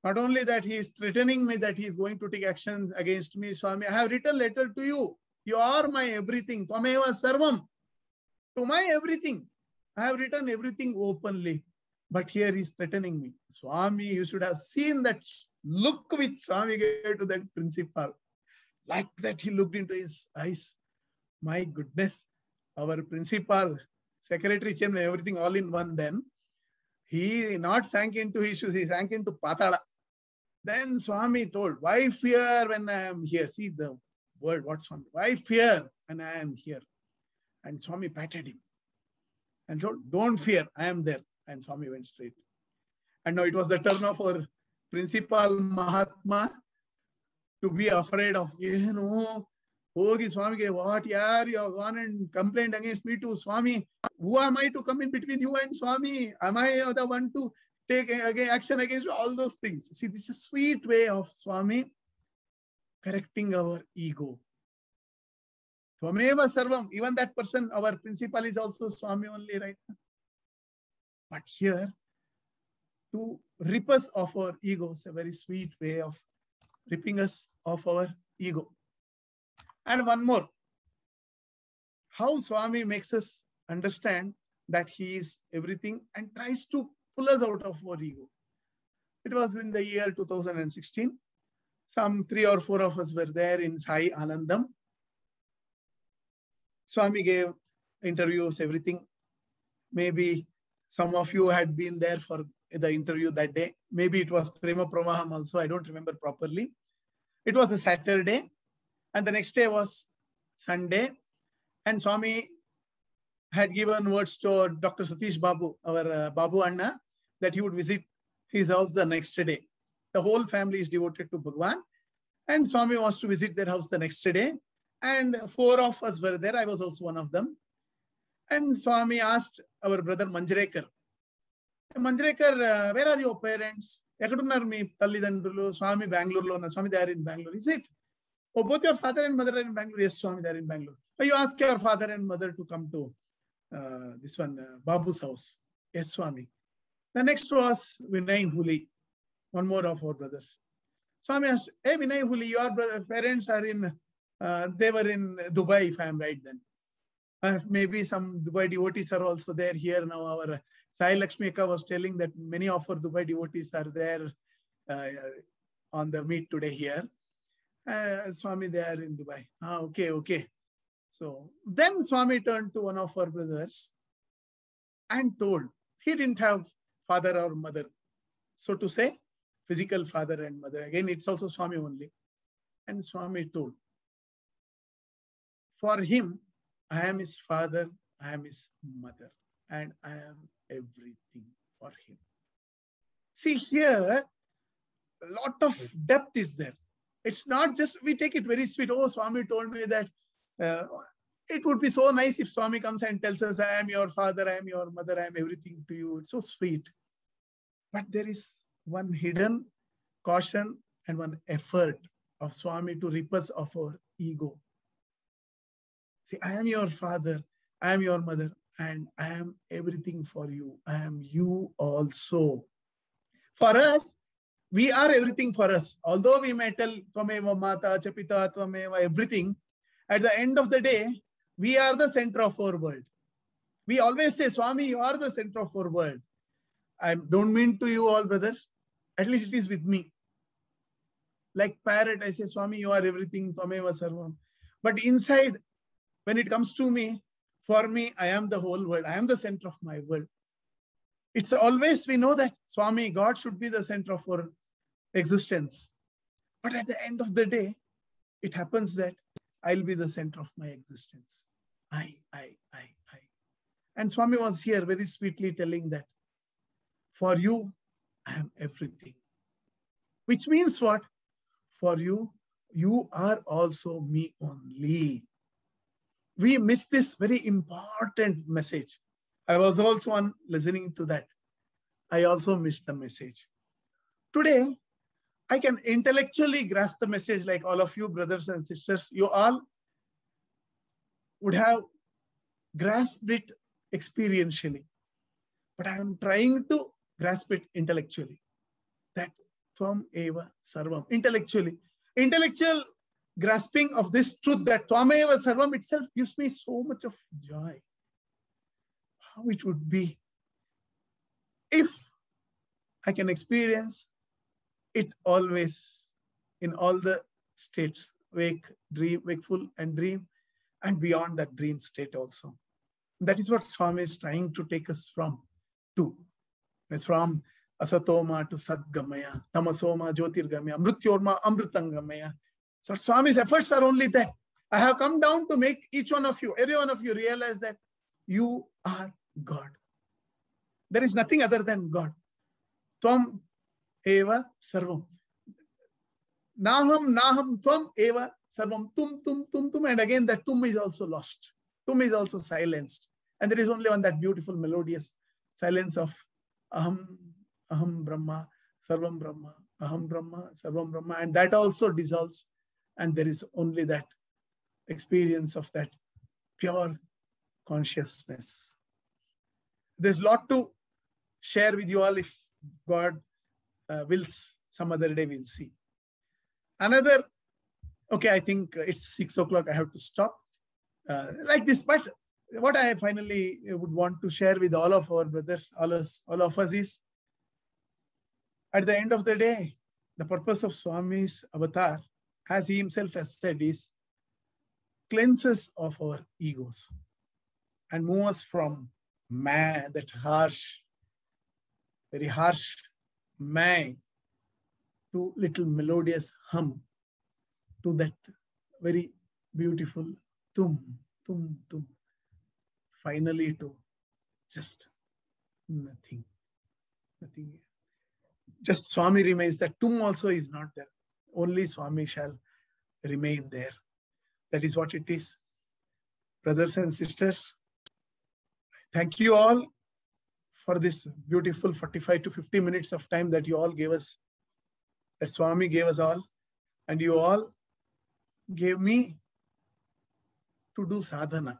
not only that, he is threatening me that he is going to take action against me. Swami, I have written letter to you. You are my everything. Tvameva sarvam. To my everything. I have written everything openly. But here he is threatening me. Swami, you should have seen that look which Swami gave to that principal. Like that he looked into his eyes. My goodness. Our principal, secretary, chairman, everything all in one then. He not sank into his shoes, he sank into Patala. Then Swami told, "Why fear when I am here?" See the word, what Swami? "Why fear when I am here?" And Swami patted him and told, "Don't fear, I am there." And Swami went straight. And now it was the turn of our principal Mahatma to be afraid of, Hogi Swami, "What, yaar, you have gone and complained against me to Swami. Who am I to come in between you and Swami? Am I the one to take action against all those things?" See, this is a sweet way of Swami correcting our ego. Tvameva sarvam. Even that person, our principal, is also Swami only, right? But here, to rip us of our ego is a very sweet way of ripping us of our ego. And one more. How Swami makes us understand that he is everything and tries to pull us out of our ego. It was in the year 2016. Some 3 or 4 of us were there in Sai Anandam. Swami gave interviews, everything. Maybe some of you had been there for the interview that day. Maybe it was Prema Pravaham also. I don't remember properly. It was a Saturday. And the next day was Sunday. And Swami had given words to Dr. Satish Babu, our Babu Anna, that he would visit his house the next day. The whole family is devoted to Bhagwan. And Swami wants to visit their house the next day. And 4 of us were there. I was also one of them. And Swami asked our brother Manjrekar, "Manjrekar, where are your parents? Ekadunnar me tallidandrulu?" "Swami, Bangalore. Swami, they are in Bangalore." "Is it? Oh, both your father and mother are in Bangalore?" "Yes, Swami, they are in Bangalore." "Oh, you ask your father and mother to come to this one, Babu's house." "Yes, Swami." The next was Vinay Huli, one more of our brothers. Swami asked, "Hey, Vinay Huli, your parents are in, they were in Dubai, if I am right then. Maybe some Dubai devotees are also there here now. Our Sai Lakshmi Akka was telling that many of our Dubai devotees are there on the meet today here. Swami, they are in Dubai." Okay. So then Swami turned to one of our brothers and told, he didn't have father or mother, so to say, physical father and mother. Again, it's also Swami only. And Swami told, for him, I am his father, I am his mother, and I am everything for him. See here, a lot of depth is there. It's not just, we take it very sweet. Oh, Swami told me that it would be so nice if Swami comes and tells us, I am your father, I am your mother, I am everything to you. It's so sweet. But there is one hidden caution and one effort of Swami to rip us of our ego. See, I am your father, I am your mother, and I am everything for you. I am you also. For us, we are everything for us. Although we may tell Tvameva Mata, Chapita, Tvameva, everything, at the end of the day, we are the center of our world. We always say, Swami, you are the center of our world. I don't mean to you all, brothers. At least it is with me. Like parrot, I say, Swami, you are everything, Tvameva Sarvam. But inside, when it comes to me, for me, I am the whole world. I am the center of my world. It's always, we know that Swami, God should be the center of our existence. But at the end of the day, it happens that I'll be the center of my existence. I. And Swami was here very sweetly telling that for you, I am everything. Which means what? For you, you are also me only. We miss this very important message. I was also on listening to that. I also missed the message. Today, I can intellectually grasp the message like all of you, brothers and sisters. You all would have grasped it experientially. But I am trying to grasp it intellectually. That Tvam Eva Sarvam. Intellectually. Intellectual grasping of this truth that Tvam Eva Sarvam itself gives me so much of joy. How it would be if I can experience it always in all the states, wake, dream, wakeful and dream, and beyond that dream state also. That is what Swami is trying to take us from to. It's from Asatoma to Sadgamaya, Tamasoma, Jyotirgamaya, Mrityorma, Amritangamaya. So Swami's efforts are only that. I have come down to make each one of you, every one of you realize that you are God. There is nothing other than God. Tvam Eva Sarvam. Naham, Naham, Tvam Eva Sarvam. Tum. And again that tum is also lost. Tum is also silenced. And there is only one that beautiful melodious silence of Aham Brahma, Sarvam Brahma, Aham Brahma, Sarvam Brahma. And that also dissolves. And there is only that experience of that pure consciousness. There's a lot to share with you all. If God wills, some other day we'll see. Another, okay, I think it's 6 o'clock. I have to stop like this. But what I finally would want to share with all of our brothers, all of us is, at the end of the day, the purpose of Swami's avatar, as he himself has said, is cleanses of our egos and move us from that harsh, very harsh man, to little melodious hum, to that very beautiful tum. Finally to just nothing. Just Swami remains. That tum also is not there. Only Swami shall remain there. That is what it is. Brothers and sisters, thank you all for this beautiful 45 to 50 minutes of time that you all gave us, that Swami gave us all, and you all gave me to do sadhana.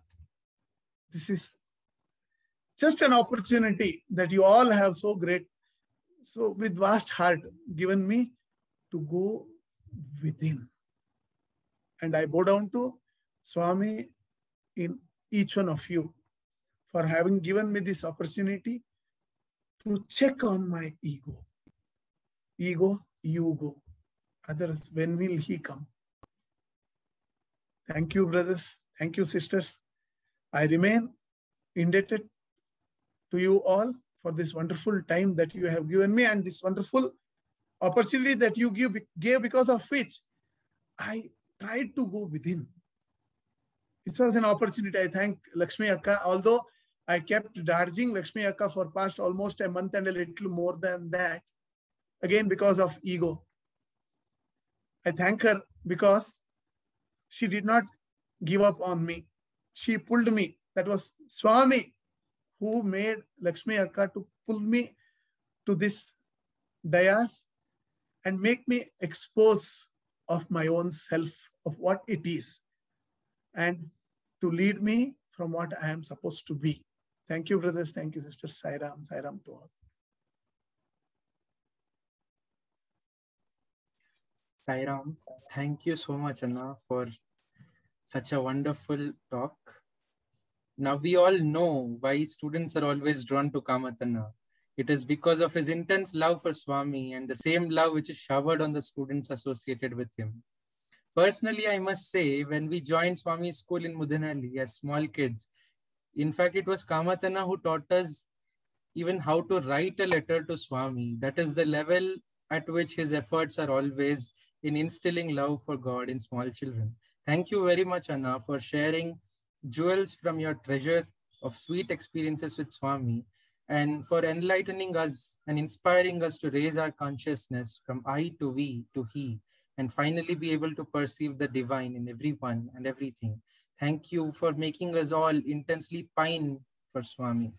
This is just an opportunity that you all have so great, so with vast heart given me to go within. And I bow down to Swami in each one of you for having given me this opportunity to check on my ego. Ego, you go. Others, when will he come? Thank you, brothers. Thank you, sisters. I remain indebted to you all for this wonderful time that you have given me and this wonderful opportunity that you gave, because of which I tried to go within. It was an opportunity. I thank Lakshmi Akka, although I kept charging Lakshmi Akka for past almost a month and a little more than that, again because of ego. I thank her because she did not give up on me. She pulled me. That was Swami who made Lakshmi Akka to pull me to this dais and make me expose of my own self, of what it is, and to lead me from what I am supposed to be. Thank you, brothers. Thank you, sisters. Sai Ram to all. Sai Ram, thank you so much, Anna, for such a wonderful talk. Now we all know why students are always drawn to Kamatanna. It is because of his intense love for Swami and the same love which is showered on the students associated with him. Personally, I must say, when we joined Swami's school in Mudanhalli as small kids, in fact, it was Kamatanna who taught us even how to write a letter to Swami. That is the level at which his efforts are always in instilling love for God in small children. Thank you very much, Anna, for sharing jewels from your treasure of sweet experiences with Swami, and for enlightening us and inspiring us to raise our consciousness from I to we to he, and finally be able to perceive the divine in everyone and everything. Thank you for making us all intensely pine for Swami.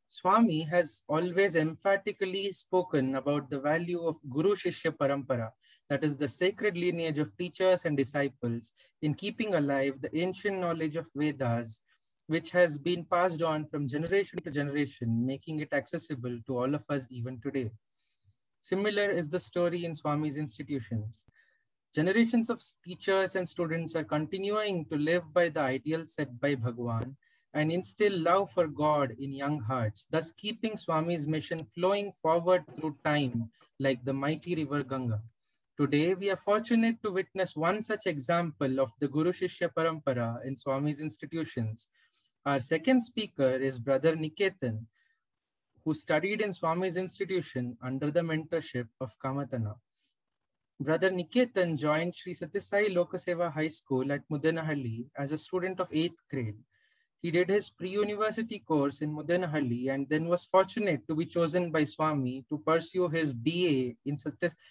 Swami has always emphatically spoken about the value of Guru Shishya Parampara, that is the sacred lineage of teachers and disciples, in keeping alive the ancient knowledge of Vedas, which has been passed on from generation to generation, making it accessible to all of us even today. Similar is the story in Swami's institutions. Generations of teachers and students are continuing to live by the ideals set by Bhagwan and instill love for God in young hearts, thus keeping Swami's mission flowing forward through time like the mighty river Ganga. Today, we are fortunate to witness one such example of the Guru Shishya Parampara in Swami's institutions. Our second speaker is Brother Niketan, who studied in Swami's institution under the mentorship of Kamatanna. Brother Niketan joined Sri Sathya Sai Lokaseva High School at Mudanhalli as a student of 8th grade. He did his pre-university course in Mudanhalli and then was fortunate to be chosen by Swami to pursue his BA in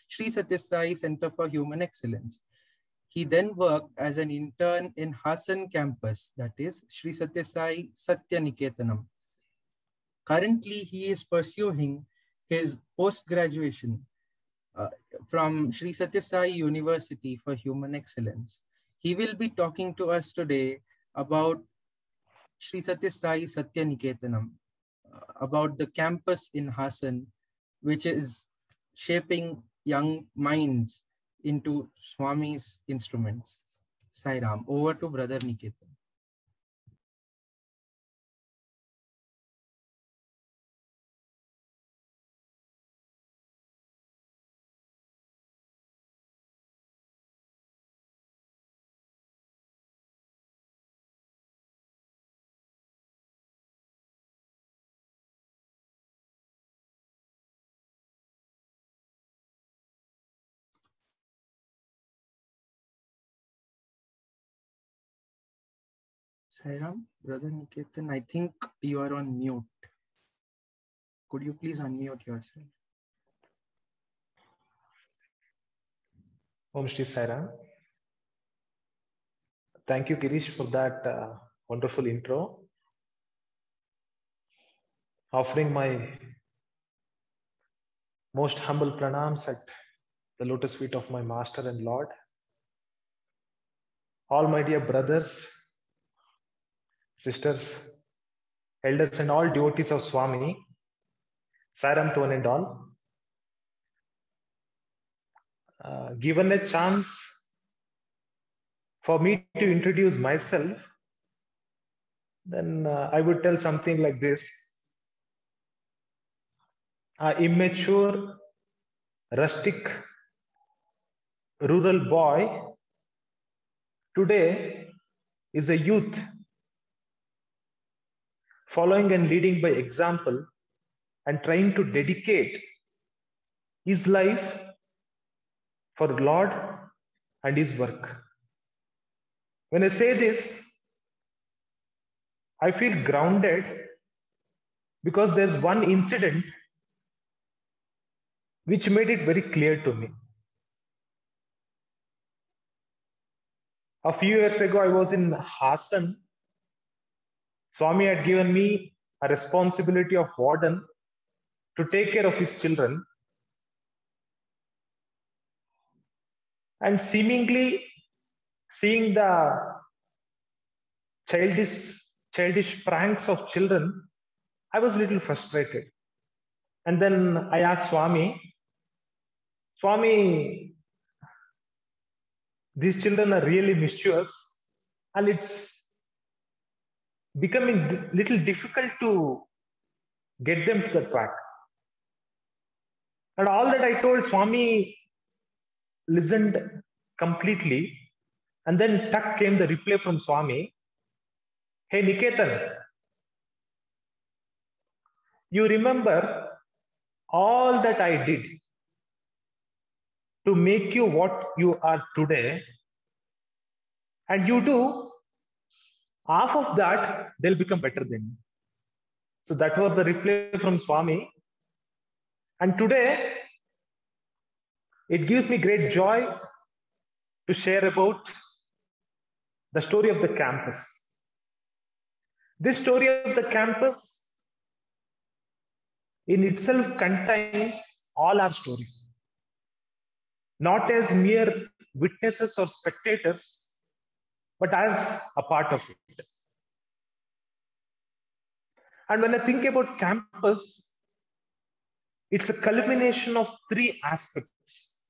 Sri Sathya Sai Center for Human Excellence. He then worked as an intern in Hassan campus, that is Sri Sathya Sai Satya Niketanam. Currently, he is pursuing his post-graduation from Sri Sathya Sai University for Human Excellence. He will be talking to us today about Sri Sathya Sai Satya Niketanam, about the campus in Hassan, which is shaping young minds into Swami's instruments. Sai Ram, over to Brother Niketan. Sai Ram, Brother Niketan, I think you are on mute. Could you please unmute yourself? Om Shri Sai Ram. Thank you, Girish, for that wonderful intro. Offering my most humble pranams at the lotus feet of my Master and Lord. All my dear brothers, sisters, elders, and all devotees of Swami, Sai Ram to one and all. Given a chance for me to introduce myself, then I would tell something like this. An immature, rustic, rural boy today is a youth, following and leading by example and trying to dedicate his life for Lord and his work. When I say this, I feel grounded because there's one incident which made it very clear to me. A few years ago, I was in Hassan. Swami had given me a responsibility of warden to take care of his children. And seemingly seeing the childish pranks of children, I was a little frustrated. And then I asked Swami, these children are really mischievous and it's becoming a little difficult to get them to the track. And all that I told, Swami listened completely. And then tuck came the reply from Swami. Hey Niketan, you remember all that I did to make you what you are today, and you do half of that, they'll become better than you. So that was the reply from Swami. And today, it gives me great joy to share about the story of the campus. This story of the campus in itself contains all our stories, not as mere witnesses or spectators, but as a part of it. And when I think about campus, it's a culmination of three aspects.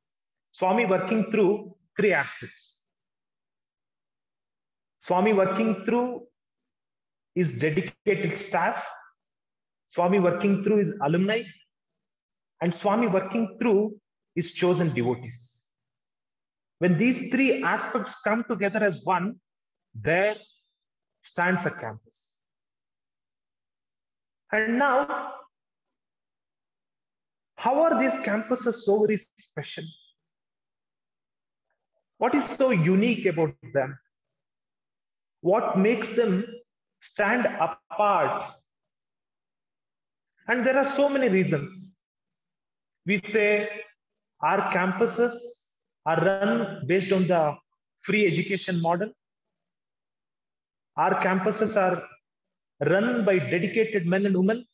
Swami working through three aspects. Swami working through his dedicated staff, Swami working through his alumni, and Swami working through his chosen devotees. When these three aspects come together as one, there stands a campus. And now, how are these campuses so very special? What is so unique about them? What makes them stand apart? And there are so many reasons. We say our campuses are run based on the free education model. Our campuses are run by dedicated men and women.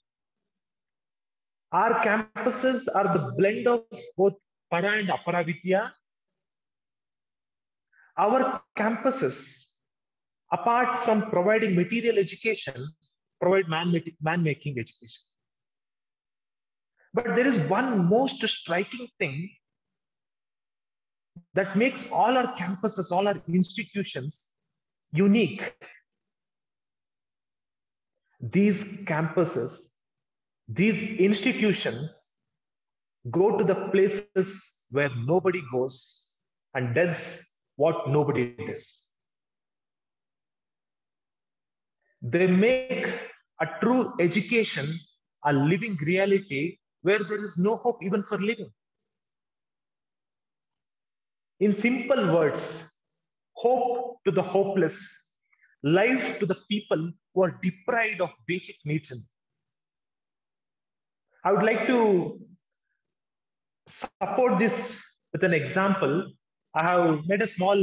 Our campuses are the blend of both para and apara vidya. Our campuses, apart from providing material education, provide man-making education. But there is one most striking thing that makes all our campuses, all our institutions unique. These campuses, these institutions go to the places where nobody goes and does what nobody does. They make a true education a living reality where there is no hope even for living. In simple words, hope to the hopeless, life to the people who are deprived of basic needs. I would like to support this with an example. I have made a small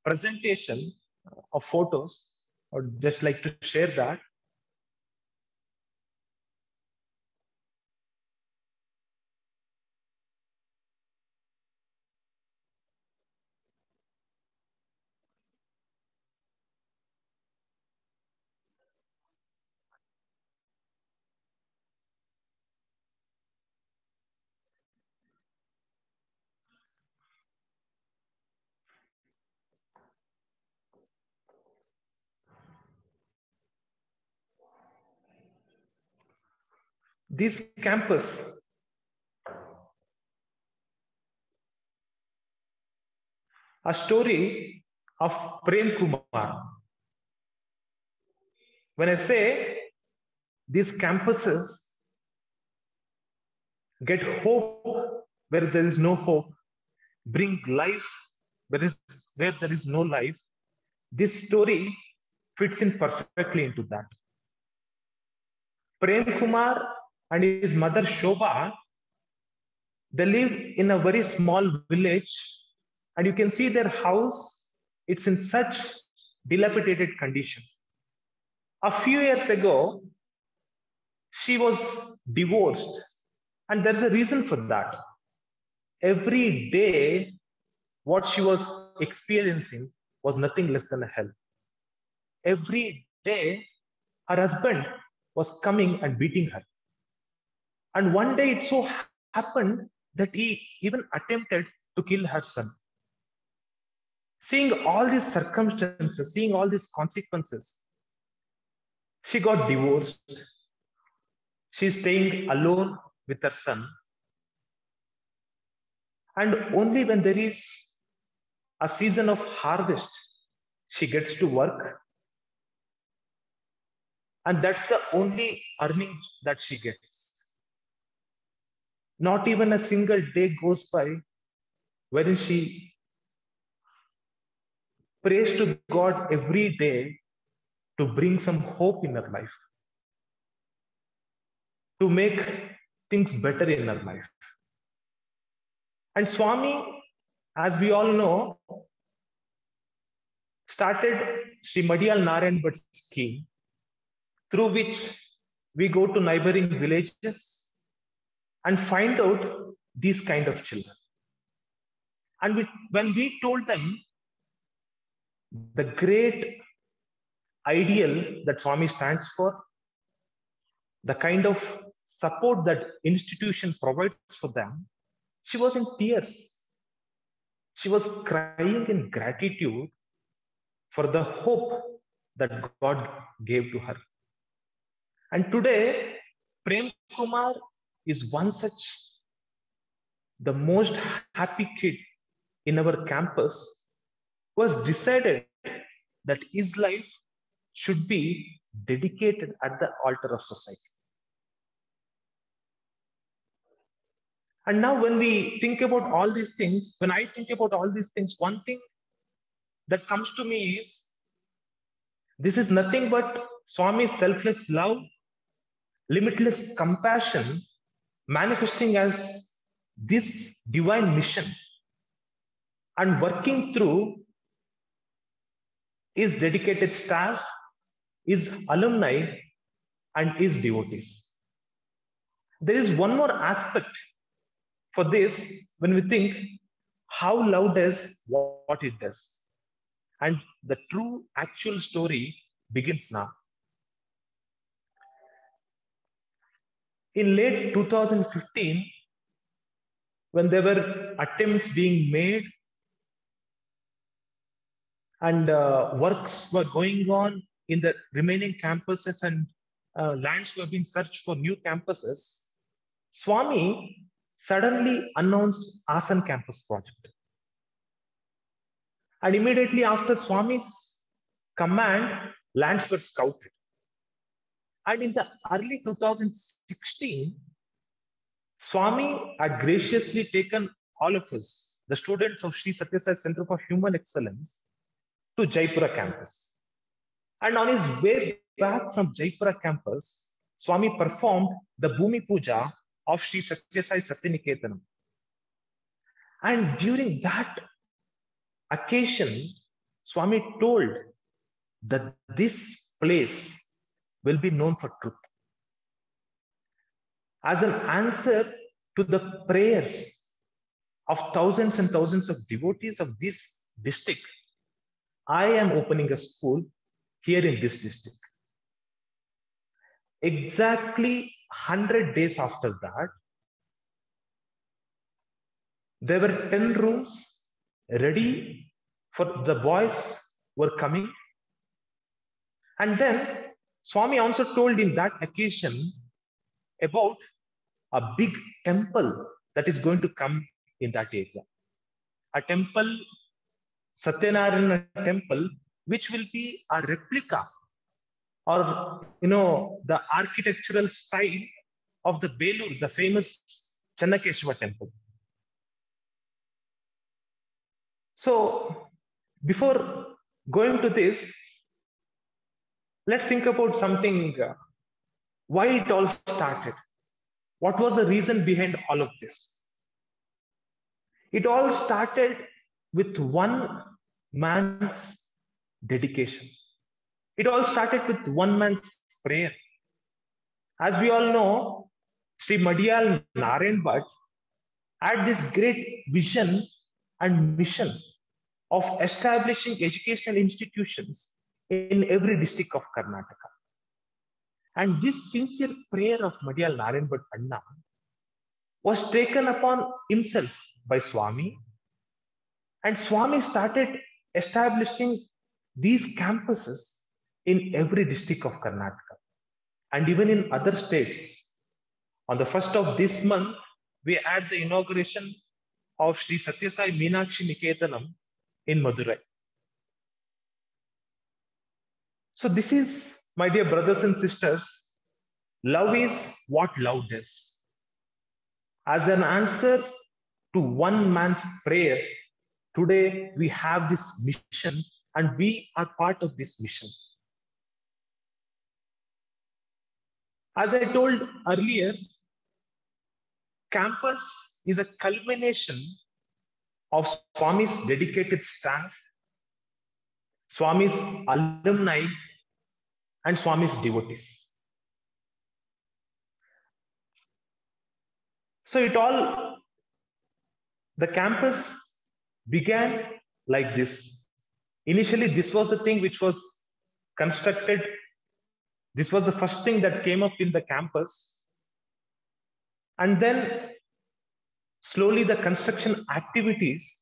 presentation of photos. I would just like to share that. This campus a story of Prem Kumar. When I say these campuses get hope where there is no hope, bring life where there is no life, this story fits in perfectly into that. Prem Kumar and his mother Shobha, they live in a very small village, and you can see their house It's in such dilapidated condition. A few years ago, she was divorced, and there's a reason for that. Every day, what she was experiencing was nothing less than a hell. Every day, her husband was coming and beating her. And one day it so happened that he even attempted to kill her son. Seeing all these circumstances, seeing all these consequences, she got divorced. She's staying alone with her son. And only when there is a season of harvest, she gets to work. And that's the only earning that she gets. Not even a single day goes by wherein she prays to God every day to bring some hope in her life, to make things better in her life. And Swami, as we all know, started Sri Madiyal Narayan Bhatt scheme, through which we go to neighboring villages and find out these kind of children. And when we told them the great ideal that Swami stands for, the kind of support that institution provides for them, she was in tears. She was crying in gratitude for the hope that God gave to her. And today, Prem Kumar is one such, the most happy kid in our campus, who has decided that his life should be dedicated at the altar of society. And now when we think about all these things, when I think about all these things, one thing that comes to me is, this is nothing but Swami's selfless love, limitless compassion, manifesting as this divine mission and working through his dedicated staff, his alumni, and his devotees. There is one more aspect for this when we think how love does what it does. And the true actual story begins now. In late 2015, when there were attempts being made and works were going on in the remaining campuses and lands were being searched for new campuses, Swami suddenly announced Asan Campus Project. And immediately after Swami's command, lands were scouted. And in the early 2016, Swami had graciously taken all of us, the students of Sri Satya Sai Center for Human Excellence, to Jaipura campus. And on his way back from Jaipura campus, Swami performed the Bhumi Puja of Sri Satya Sai Satyaniketanam. And during that occasion, Swami told that this place will be known for truth. As an answer to the prayers of thousands and thousands of devotees of this district, I am opening a school here in this district. Exactly 100 days after that, there were 10 rooms ready for the boys who were coming. And then Swami also told in that occasion about a big temple that is going to come in that area. A temple, Satyanarayana temple, which will be a replica or, the architectural style of the Belur, the famous Channakeshwar temple. So before going to this, let's think about something, why it all started. What was the reason behind all of this? It all started with one man's dedication. It all started with one man's prayer. As we all know, Sri Madhyal Narayan Bhatt had this great vision and mission of establishing educational institutions in every district of Karnataka. And this sincere prayer of Madhyal Narayan Bhatt Anna was taken upon himself by Swami. And Swami started establishing these campuses in every district of Karnataka and even in other states. On the 1st of this month, we had the inauguration of Sri Satya Sai Meenakshi Niketanam in Madurai. So this is, my dear brothers and sisters, love is what love does. As an answer to one man's prayer, today we have this mission and we are part of this mission. As I told earlier, campus is a culmination of Swami's dedicated staff, Swami's alumni, and Swami's devotees. So the campus began like this. Initially, this was the thing which was constructed. This was the first thing that came up in the campus. And then slowly the construction activities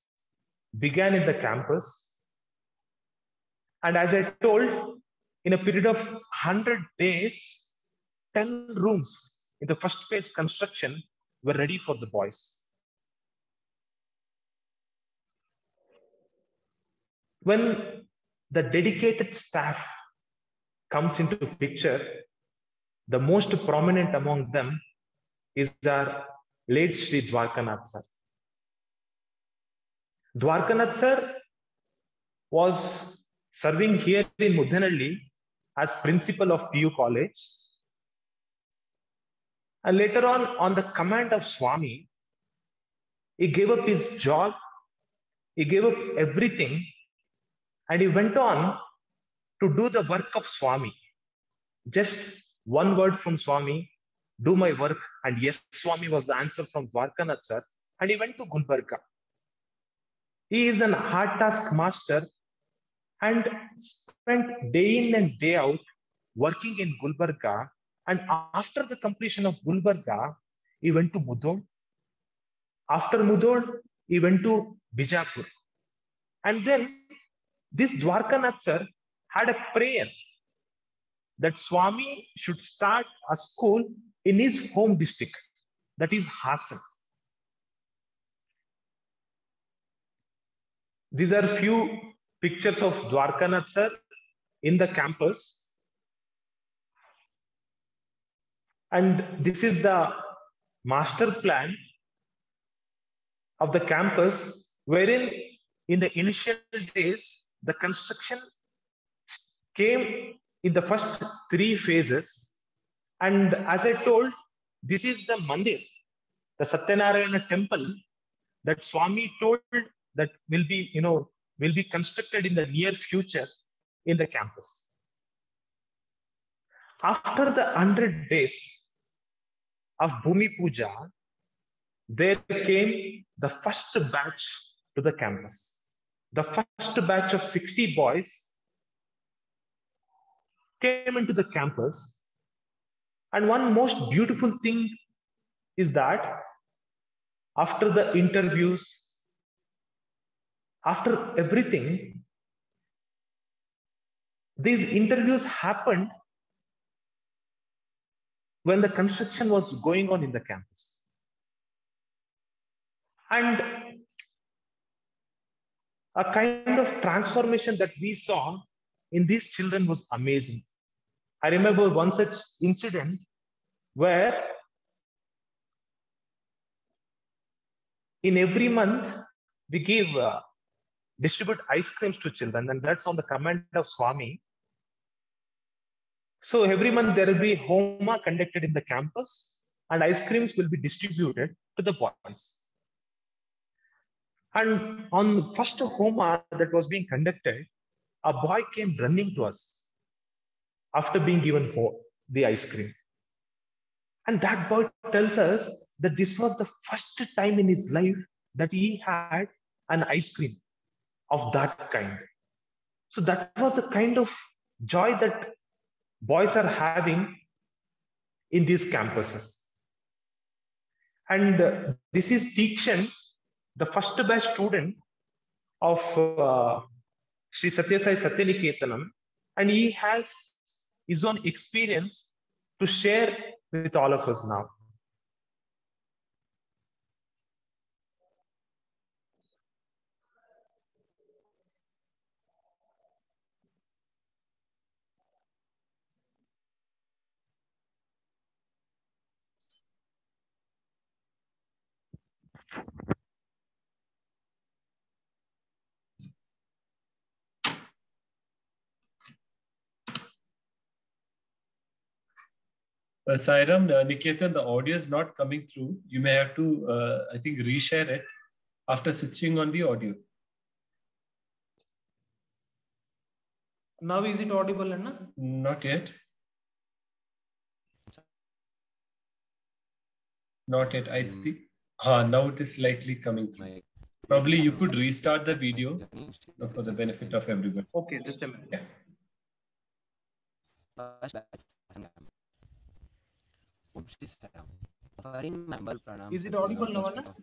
began in the campus. And as I told, in a period of 100 days, 10 rooms in the first phase construction were ready for the boys. When the dedicated staff comes into the picture, the most prominent among them is our late Sri Dwarkanath sir. Dwarkanath sir was serving here in Mudanhalli as principal of PU College. And later on the command of Swami, he gave up his job, he gave up everything, and he went on to do the work of Swami. Just one word from Swami, do my work. And yes, Swami was the answer from Dwarkanath sir. And he went to Gulbarga. He is an hard task master and spent day in and day out working in Gulbarga. And after the completion of Gulbarga, he went to Mudhol. After Mudhol, he went to Bijapur. And then this Dwarkanath sir had a prayer that Swami should start a school in his home district, that is Hassan. These are few pictures of Dwarkanath sir in the campus. And this is the master plan of the campus, wherein in the initial days, the construction came in the first 3 phases. And as I told, this is the mandir, the Satyanarayana temple that Swami told that will be constructed in the near future in the campus. After the 100 days of Bhumi Puja, there came the first batch to the campus. The first batch of 60 boys came into the campus. And one most beautiful thing is that after the interviews, after everything, these interviews happened when the construction was going on in the campus. And a kind of transformation that we saw in these children was amazing. I remember one such incident where in every month we distribute ice creams to children, and that's on the command of Swami. So every month there will be Homa conducted in the campus and ice creams will be distributed to the boys. And on the first Homa that was being conducted, a boy came running to us after being given the ice cream. And that boy tells us that this was the first time in his life that he had an ice cream of that kind. So that was the kind of joy that boys are having in these campuses. And this is Tikshan, the first batch student of Sri Satya Sai Satyaniketanam, and he has his own experience to share with all of us now. Sairam, Niketan, the audio is not coming through. You may have to, I think, reshare it after switching on the audio. Now is it audible, Anna? Not yet. Not yet. I think. Now it is slightly coming through. Probably you could restart the video for the benefit of everybody. Okay, just a minute. Yeah. Is it audible now, Anna?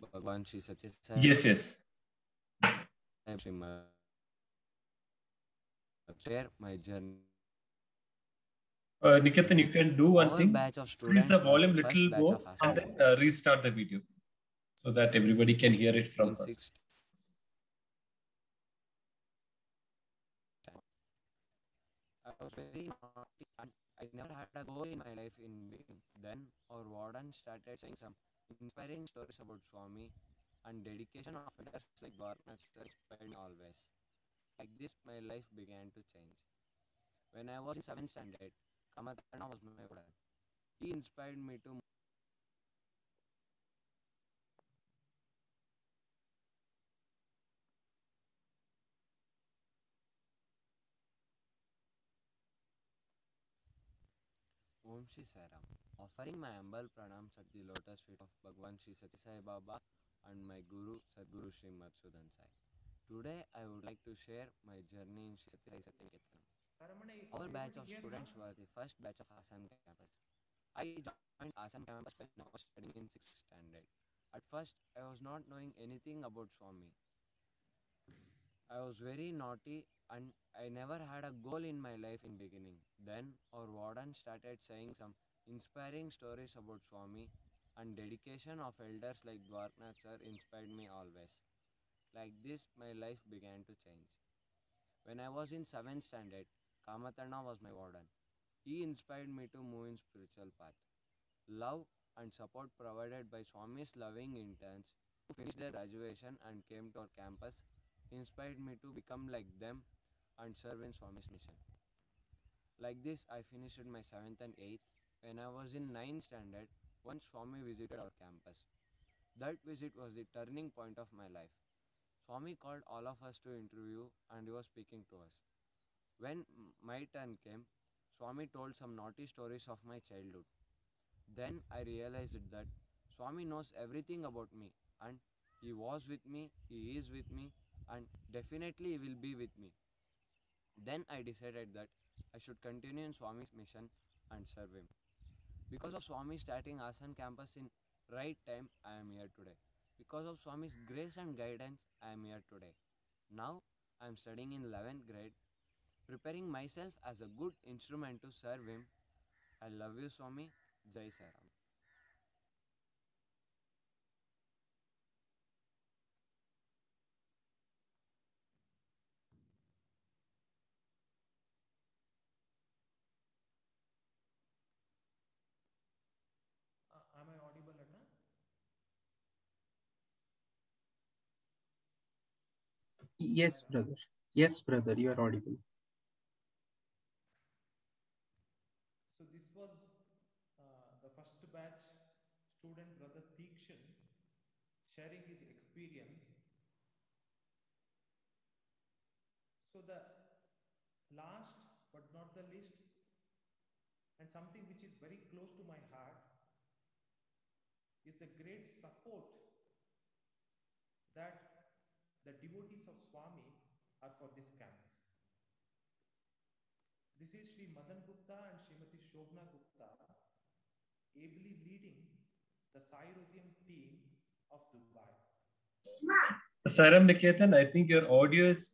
Yes, yes. Share my journey. Niketan, you can do one thing. Increase the volume little more and then restart the video so that everybody can hear it from first. I was very naughty and I never had a goal in my life in being. Then our warden started saying some inspiring stories about Swami and dedication of leaders like Dwarkanath sir inspired me always. Like this, my life began to change. When I was in 7th standard, Kamatana was my warden. He inspired me to Om Shri Sairam, offering my humble pranams at the lotus feet of Bhagwan Shri Satya Sai Baba and my Guru Sadguru Shri Madhusudan Sai. Today I would like to share my journey in Shri Satya Sai Satyaniketanam. Our batch of students were the first batch of Asan campus. I joined Asan campus when I was studying in 6th standard. At first, I was not knowing anything about Swami. I was very naughty and I never had a goal in my life in beginning. Then our warden started saying some inspiring stories about Swami and dedication of elders like Dwarkanath sir inspired me always. Like this, my life began to change. When I was in 7th standard, Kamatarna was my warden. He inspired me to move in spiritual path. Love and support provided by Swami's loving interns who finished their graduation and came to our campus inspired me to become like them and serve in Swami's mission. Like this, I finished my 7th and 8th. When I was in 9th standard, once Swami visited our campus. That visit was the turning point of my life. Swami called all of us to interview and he was speaking to us. When my turn came, Swami told some naughty stories of my childhood. Then I realized that Swami knows everything about me and he was with me, he is with me, and definitely he will be with me. Then I decided that I should continue in Swami's mission and serve him. Because of Swami starting Asan campus in right time, I am here today. Because of Swami's grace and guidance, I am here today. Now I am studying in 11th grade, preparing myself as a good instrument to serve him. I love you, Swami. Jai Sairam. Am I audible, Anna? Yes, brother. Yes, brother, you are audible. So this was the first batch student brother Tikshan sharing his experience So the last but not the least, and something which is very close to my heart, is the great support that the devotees of Swami are for this campus. This is Sri Madan Gupta and Srimati Shobna Gupta ably leading the Sai Rudhyam team of Dubai. Sairam Niketan, I think your audio is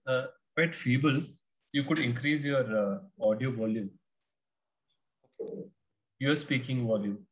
quite feeble. You could increase your audio volume. Okay. Your speaking volume.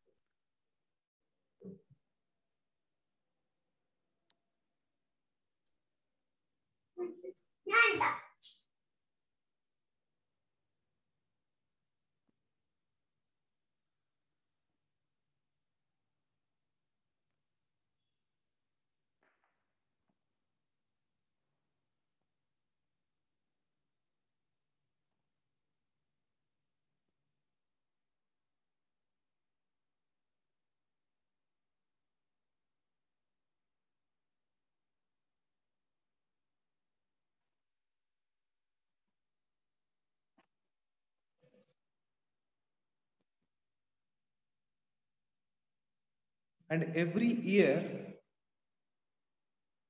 And every year,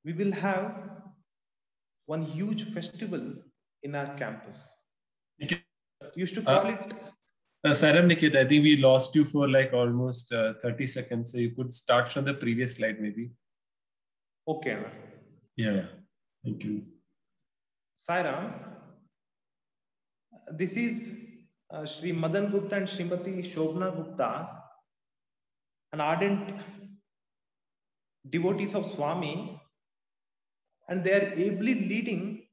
we will have one huge festival in our campus. We used to call it... Sairam Nikit, I think we lost you for like almost 30 seconds. So you could start from the previous slide maybe. Okay. Yeah, thank you. Sairam, this is Sri Madan Gupta and Srimati Shobna Gupta, an ardent devotees of Swami, and they are ably leading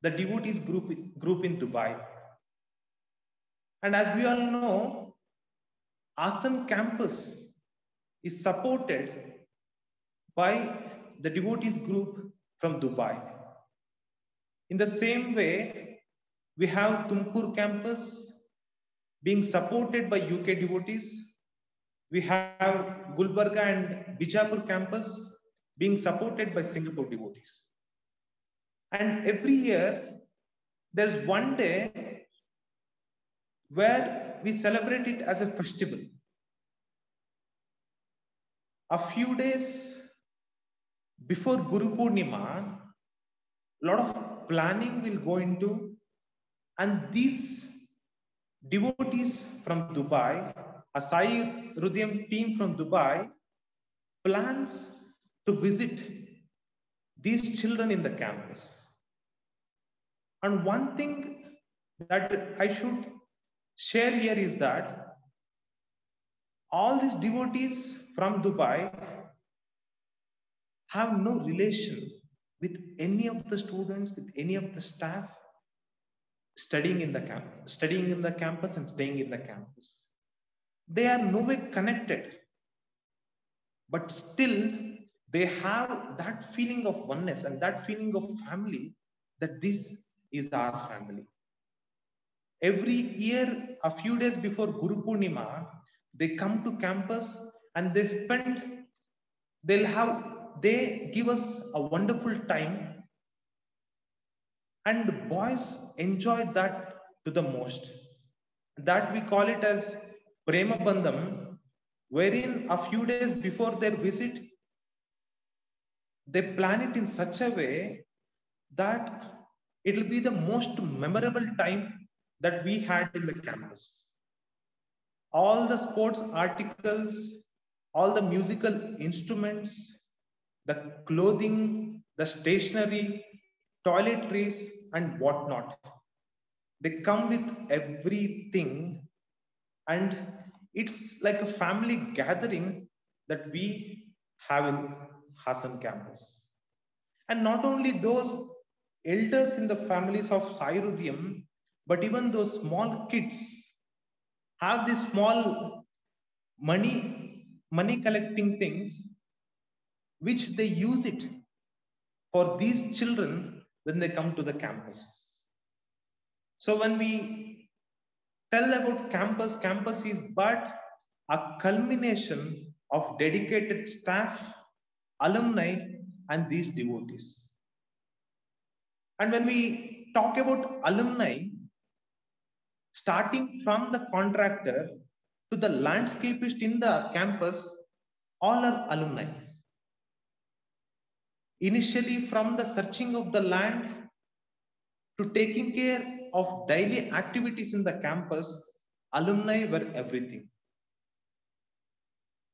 the devotees group in Dubai. And as we all know, Asan campus is supported by the devotees group from Dubai. In the same way, we have Tumkur campus being supported by UK devotees. We have Gulbarga and Bijapur campus being supported by Singapore devotees. And every year, there's one day where we celebrate it as a festival. A few days before Guru Purnima, a lot of planning will go into, and these devotees from Dubai, a Sai Rudhyam team from Dubai, plans to visit these children in the campus. And one thing that I should share here is that all these devotees from Dubai have no relation with any of the students, with any of the staff studying in the campus and staying in the campus. They are no way connected, but still they have that feeling of oneness and that feeling of family, that this is our family. Every year, a few days before Guru Purnima, they come to campus and they give us a wonderful time, and boys enjoy that to the most. That we call it as Prema Bandham, wherein a few days before their visit, they plan it in such a way that it will be the most memorable time that we had in the campus. All the sports articles, all the musical instruments, the clothing, the stationery, toiletries, and whatnot. They come with everything, and it's like a family gathering that we have in Hassan campus. And not only those elders in the families of Sai Rudhyam, but even those small kids have these small money collecting things, which they use it for these children when they come to the campus. So when we tell about campus is but a culmination of dedicated staff, alumni, and these devotees. And when we we talk about alumni, starting from the contractor to the landscapist in the campus, all are alumni. Initially, from the searching of the land to taking care of daily activities in the campus, alumni were everything.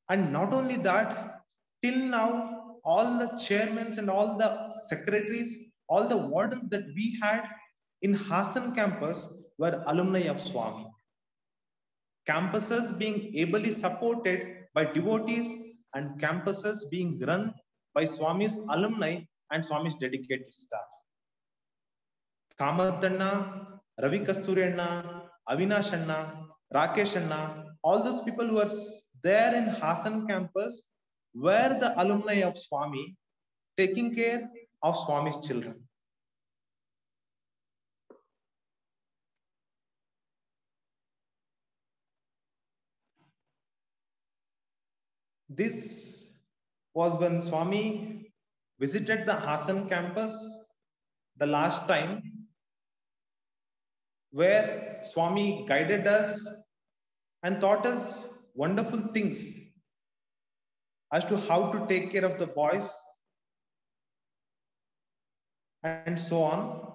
And not only that, till now, all the chairmen and all the secretaries, all the wardens that we had in Hassan campus were alumni of Swami. Campuses being ably supported by devotees and campuses being run by Swami's alumni and Swami's dedicated staff. Kamathanna, Ravi Kasturi Anna, Avinash Anna, Rakesh Anna, all those people who are there in Hassan campus were the alumni of Swami, taking care of Swami's children. This was when Swami visited the Hassan campus the last time, where Swami guided us and taught us wonderful things as to how to take care of the boys and so on.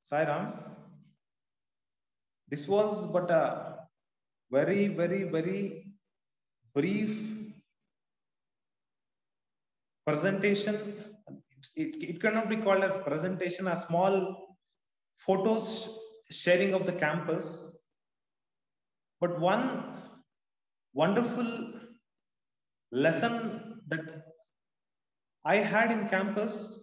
Sai Ram, this was but a very, very, very brief presentation. It cannot be called as presentation, a small photos sharing of the campus. But one wonderful lesson that I had in campus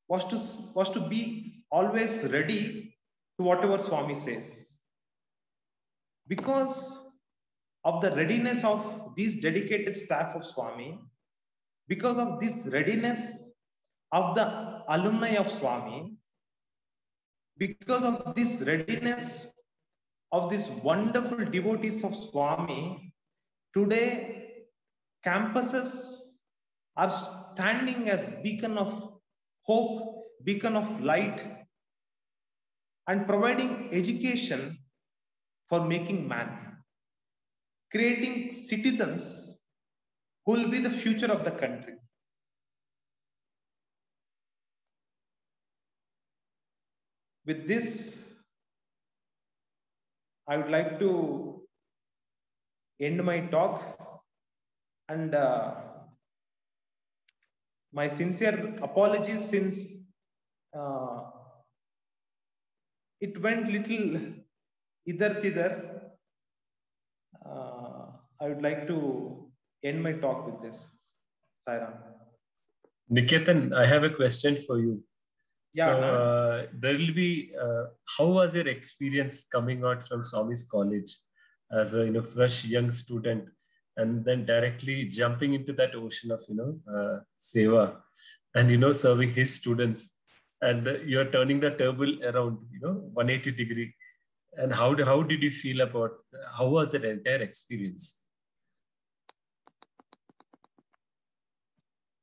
was to be always ready to whatever Swami says. Because of the readiness of these dedicated staff of Swami, because of this readiness of the alumni of Swami, because of this readiness of these wonderful devotees of Swami, today campuses are standing as beacon of hope, beacon of light, and providing education for making man, creating citizens who will be the future of the country. With this, I would like to end my talk, and my sincere apologies since it went little either. I would like to end my talk with this. Sai Ram. Niketan, I have a question for you. Yeah, so there will be, how was your experience coming out from Swami's college as a fresh young student, and then directly jumping into that ocean of seva, and serving his students, and you're turning the table around 180 degree, and how did you feel about, how was that entire experience?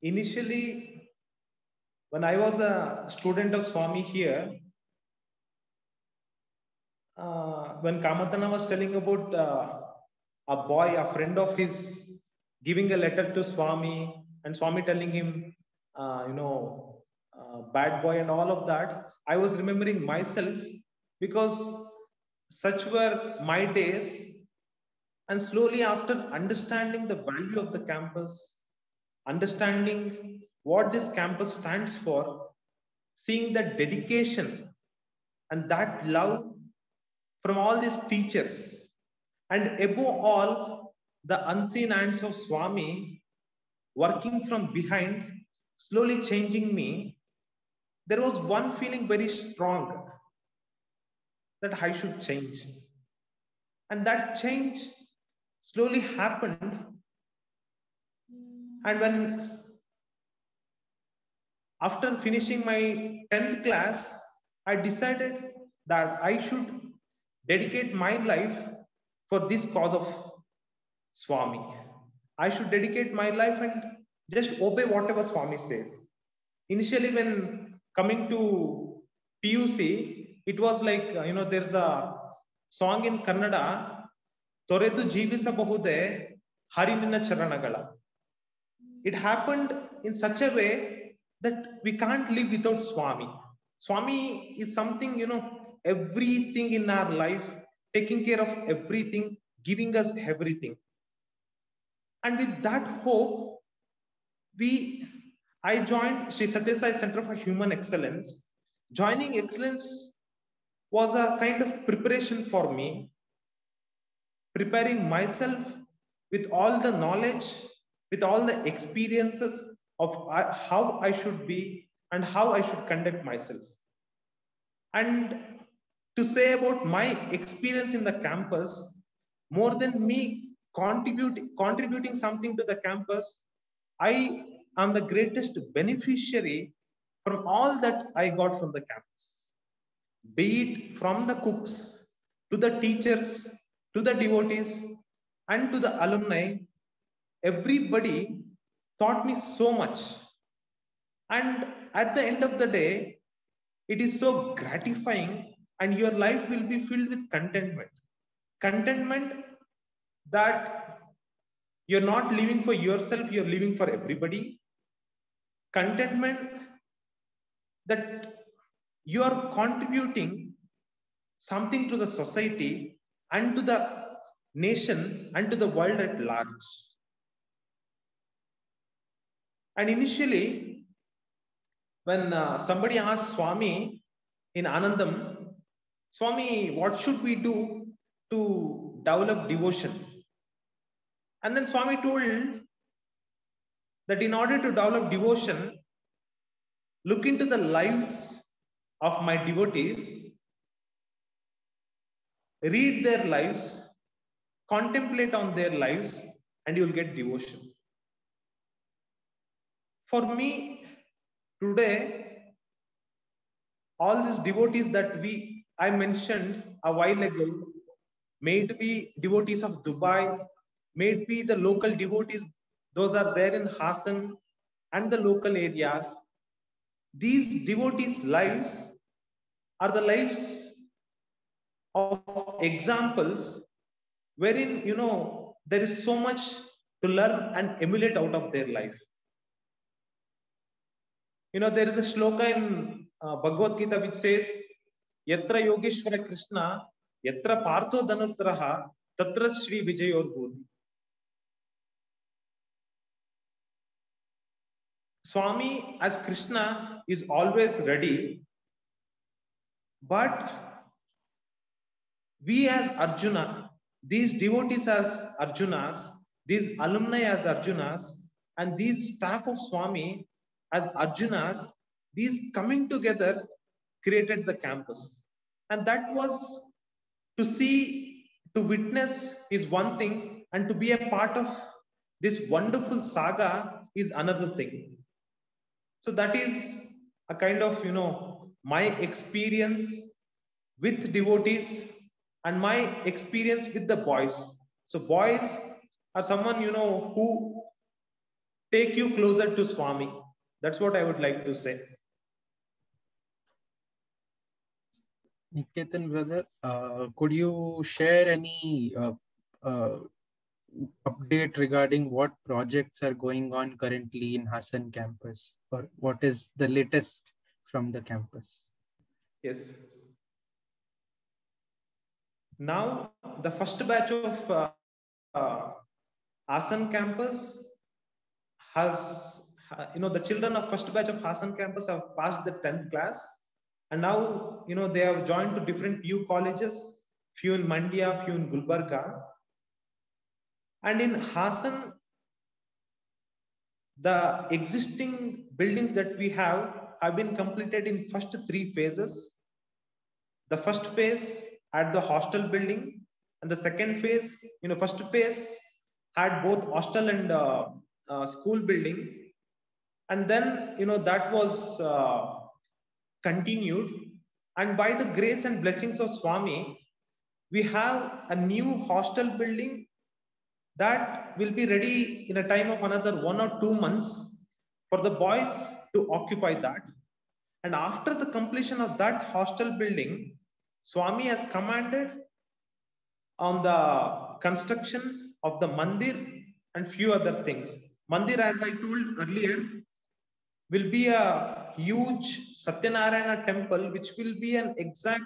Initially, when I was a student of Swami here, when Kamathanna was telling about a boy, a friend of his, giving a letter to Swami, and Swami telling him, bad boy and all of that, I was remembering myself, because such were my days. And slowly, after understanding the value of the campus, understanding what this campus stands for, seeing the dedication and that love from all these teachers, and above all, the unseen hands of Swami working from behind, slowly changing me, there was one feeling very strong, that I should change. And that change slowly happened. And when after finishing my 10th class, I decided that I should dedicate my life for this cause of Swami. I should dedicate my life and just obey whatever Swami says. Initially, when coming to PUC, it was like, there's a song in Kannada, Toredu Jeevisabahude Harinina Charanagala. It happened in such a way that we can't live without Swami. Swami is something, everything in our life, taking care of everything, giving us everything. And with that hope, I joined Sri Sathya Sai Center for Human Excellence. Joining Excellence was a kind of preparation for me, preparing myself with all the knowledge, with all the experiences of how I should be and how I should conduct myself. And to say about my experience in the campus, more than me contributing something to the campus, I am the greatest beneficiary from all that I got from the campus. Be it from the cooks, to the teachers, to the devotees, and to the alumni, everybody taught me so much. And at the end of the day, it is so gratifying, and your life will be filled with contentment. Contentment that you're not living for yourself, you're living for everybody. Contentment that you are contributing something to the society and to the nation and to the world at large. And initially, when somebody asked Swami in Anandam, Swami, what should we do to develop devotion? And then Swami told that in order to develop devotion, look into the lives of my devotees, read their lives, contemplate on their lives, and you'll get devotion. For me, today, all these devotees that I mentioned a while ago, may it be devotees of Dubai, may it be the local devotees, those are there in Hassan and the local areas. These devotees' lives are the lives of examples wherein, there is so much to learn and emulate out of their life. There is a shloka in Bhagavad Gita which says, Yatra Yogeshwara Krishna, Yatra Partho Dhanurtaraha, Tatra Shri Vijayor Bhuti. Swami as Krishna is always ready, but we as Arjuna, these devotees as Arjunas, these alumni as Arjunas, and these staff of Swami as Arjunas, these coming together created the campus. And that was to see, to witness is one thing, and to be a part of this wonderful saga is another thing. So that is a kind of, my experience with devotees and my experience with the boys. So boys are someone, who take you closer to Swami. That's what I would like to say. Niketan brother, could you share any update regarding what projects are going on currently in Hassan campus, or what is the latest from the campus? Yes. Now, the first batch of Hassan campus has, the children of first batch of Hassan campus have passed the 10th class. And now, they have joined to different PU colleges, few in Mandya, few in Gulbarga. And in Hassan, the existing buildings that we have been completed in first 3 phases. The first phase had the hostel building, and the second phase, first phase had both hostel and school building. And then, that was continued. And by the grace and blessings of Swami, we have a new hostel building that will be ready in a time of another 1 or 2 months for the boys to occupy that. And after the completion of that hostel building, Swami has commanded on the construction of the mandir and few other things. Mandir, as I told earlier, will be a huge Satyanarayana temple, which will be an exact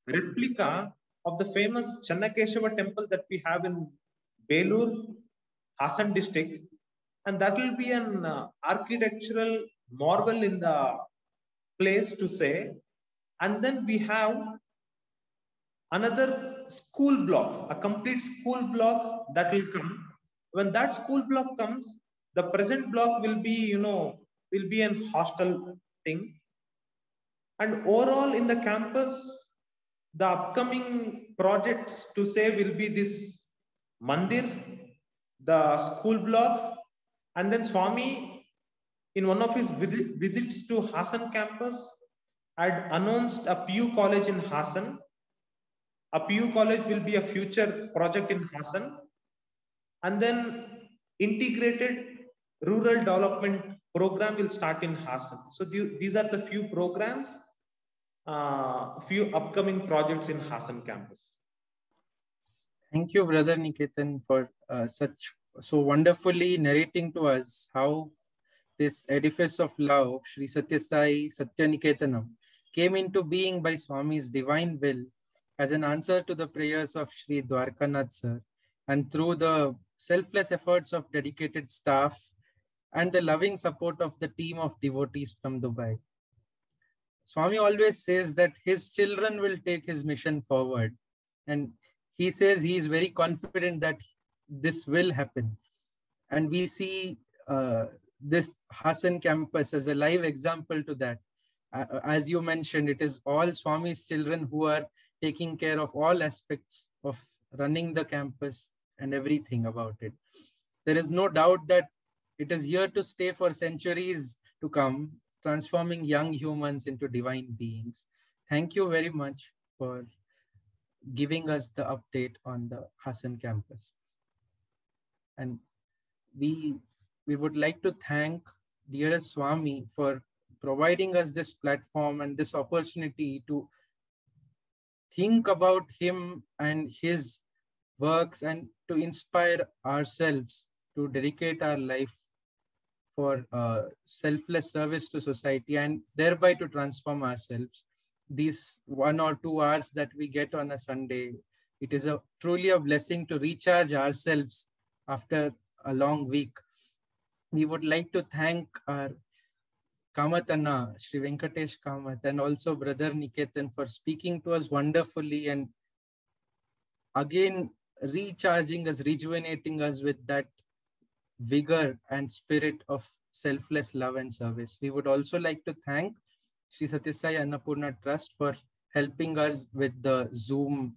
replica of the famous Channakeshava temple that we have in Belur, Hassan district. And that will be an architectural marvel in the place to say. And then we have another school block, a complete school block that will come. When that school block comes, the present block will be, will be an hostel thing. And overall in the campus, the upcoming projects to say will be this mandir, the school block, and then Swami, in one of his visits to Hassan campus, had announced a PU college in Hassan. A PU college will be a future project in Hassan. And then integrated rural development program will start in Hassan. So these are the few programs, few upcoming projects in Hassan campus. Thank you, Brother Niketan, for so wonderfully narrating to us how this edifice of love, Sri Satya Sai Satya Niketanam, came into being by Swami's divine will as an answer to the prayers of Sri Dwarkanath Sir, and through the selfless efforts of dedicated staff and the loving support of the team of devotees from Dubai. Swami always says that his children will take his mission forward, and he says he is very confident that this will happen. And we see this Hassan campus as a live example to that. As you mentioned, it is all Swami's children who are taking care of all aspects of running the campus and everything about it. There is no doubt that it is here to stay for centuries to come, transforming young humans into divine beings. Thank you very much for giving us the update on the Hassan campus. And we would like to thank dearest Swami for providing us this platform and this opportunity to think about him and his works and to inspire ourselves to dedicate our life for selfless service to society and thereby to transform ourselves. These 1 or 2 hours that we get on a Sunday, it is truly a blessing to recharge ourselves after a long week. We would like to thank our Kamath, Sri Venkatesh Kamath, and also Brother Niketan for speaking to us wonderfully and again recharging us, rejuvenating us with that vigor and spirit of selfless love and service. We would also like to thank Sri Satya Sai Annapurna Trust for helping us with the Zoom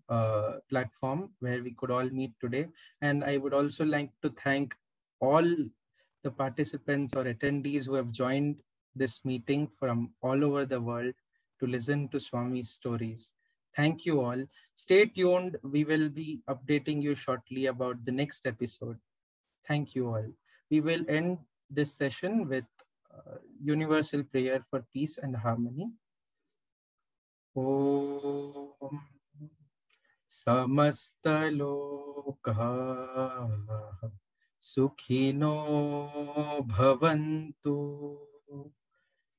platform where we could all meet today. And I would also like to thank all the participants or attendees who have joined this meeting from all over the world to listen to Swami's stories. Thank you all. Stay tuned. We will be updating you shortly about the next episode. Thank you all. We will end this session with universal prayer for peace and harmony. Om Samasta Loka Sukhino Bhavantu.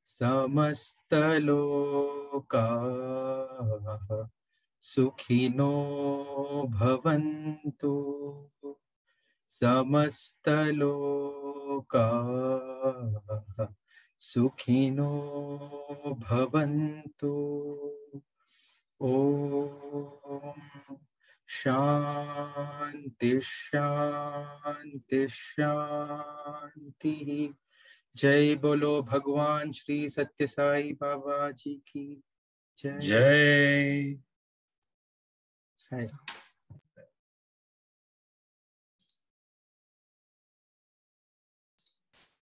Samasta Loka Sukhino Bhavantu. Samasta Loka Sukhino Bhavantu. Om Shanti Shanti Shanti. Jai Bolo Bhagwan Shri Satya Sai Baba Ji ki Jai. Jai. Sai.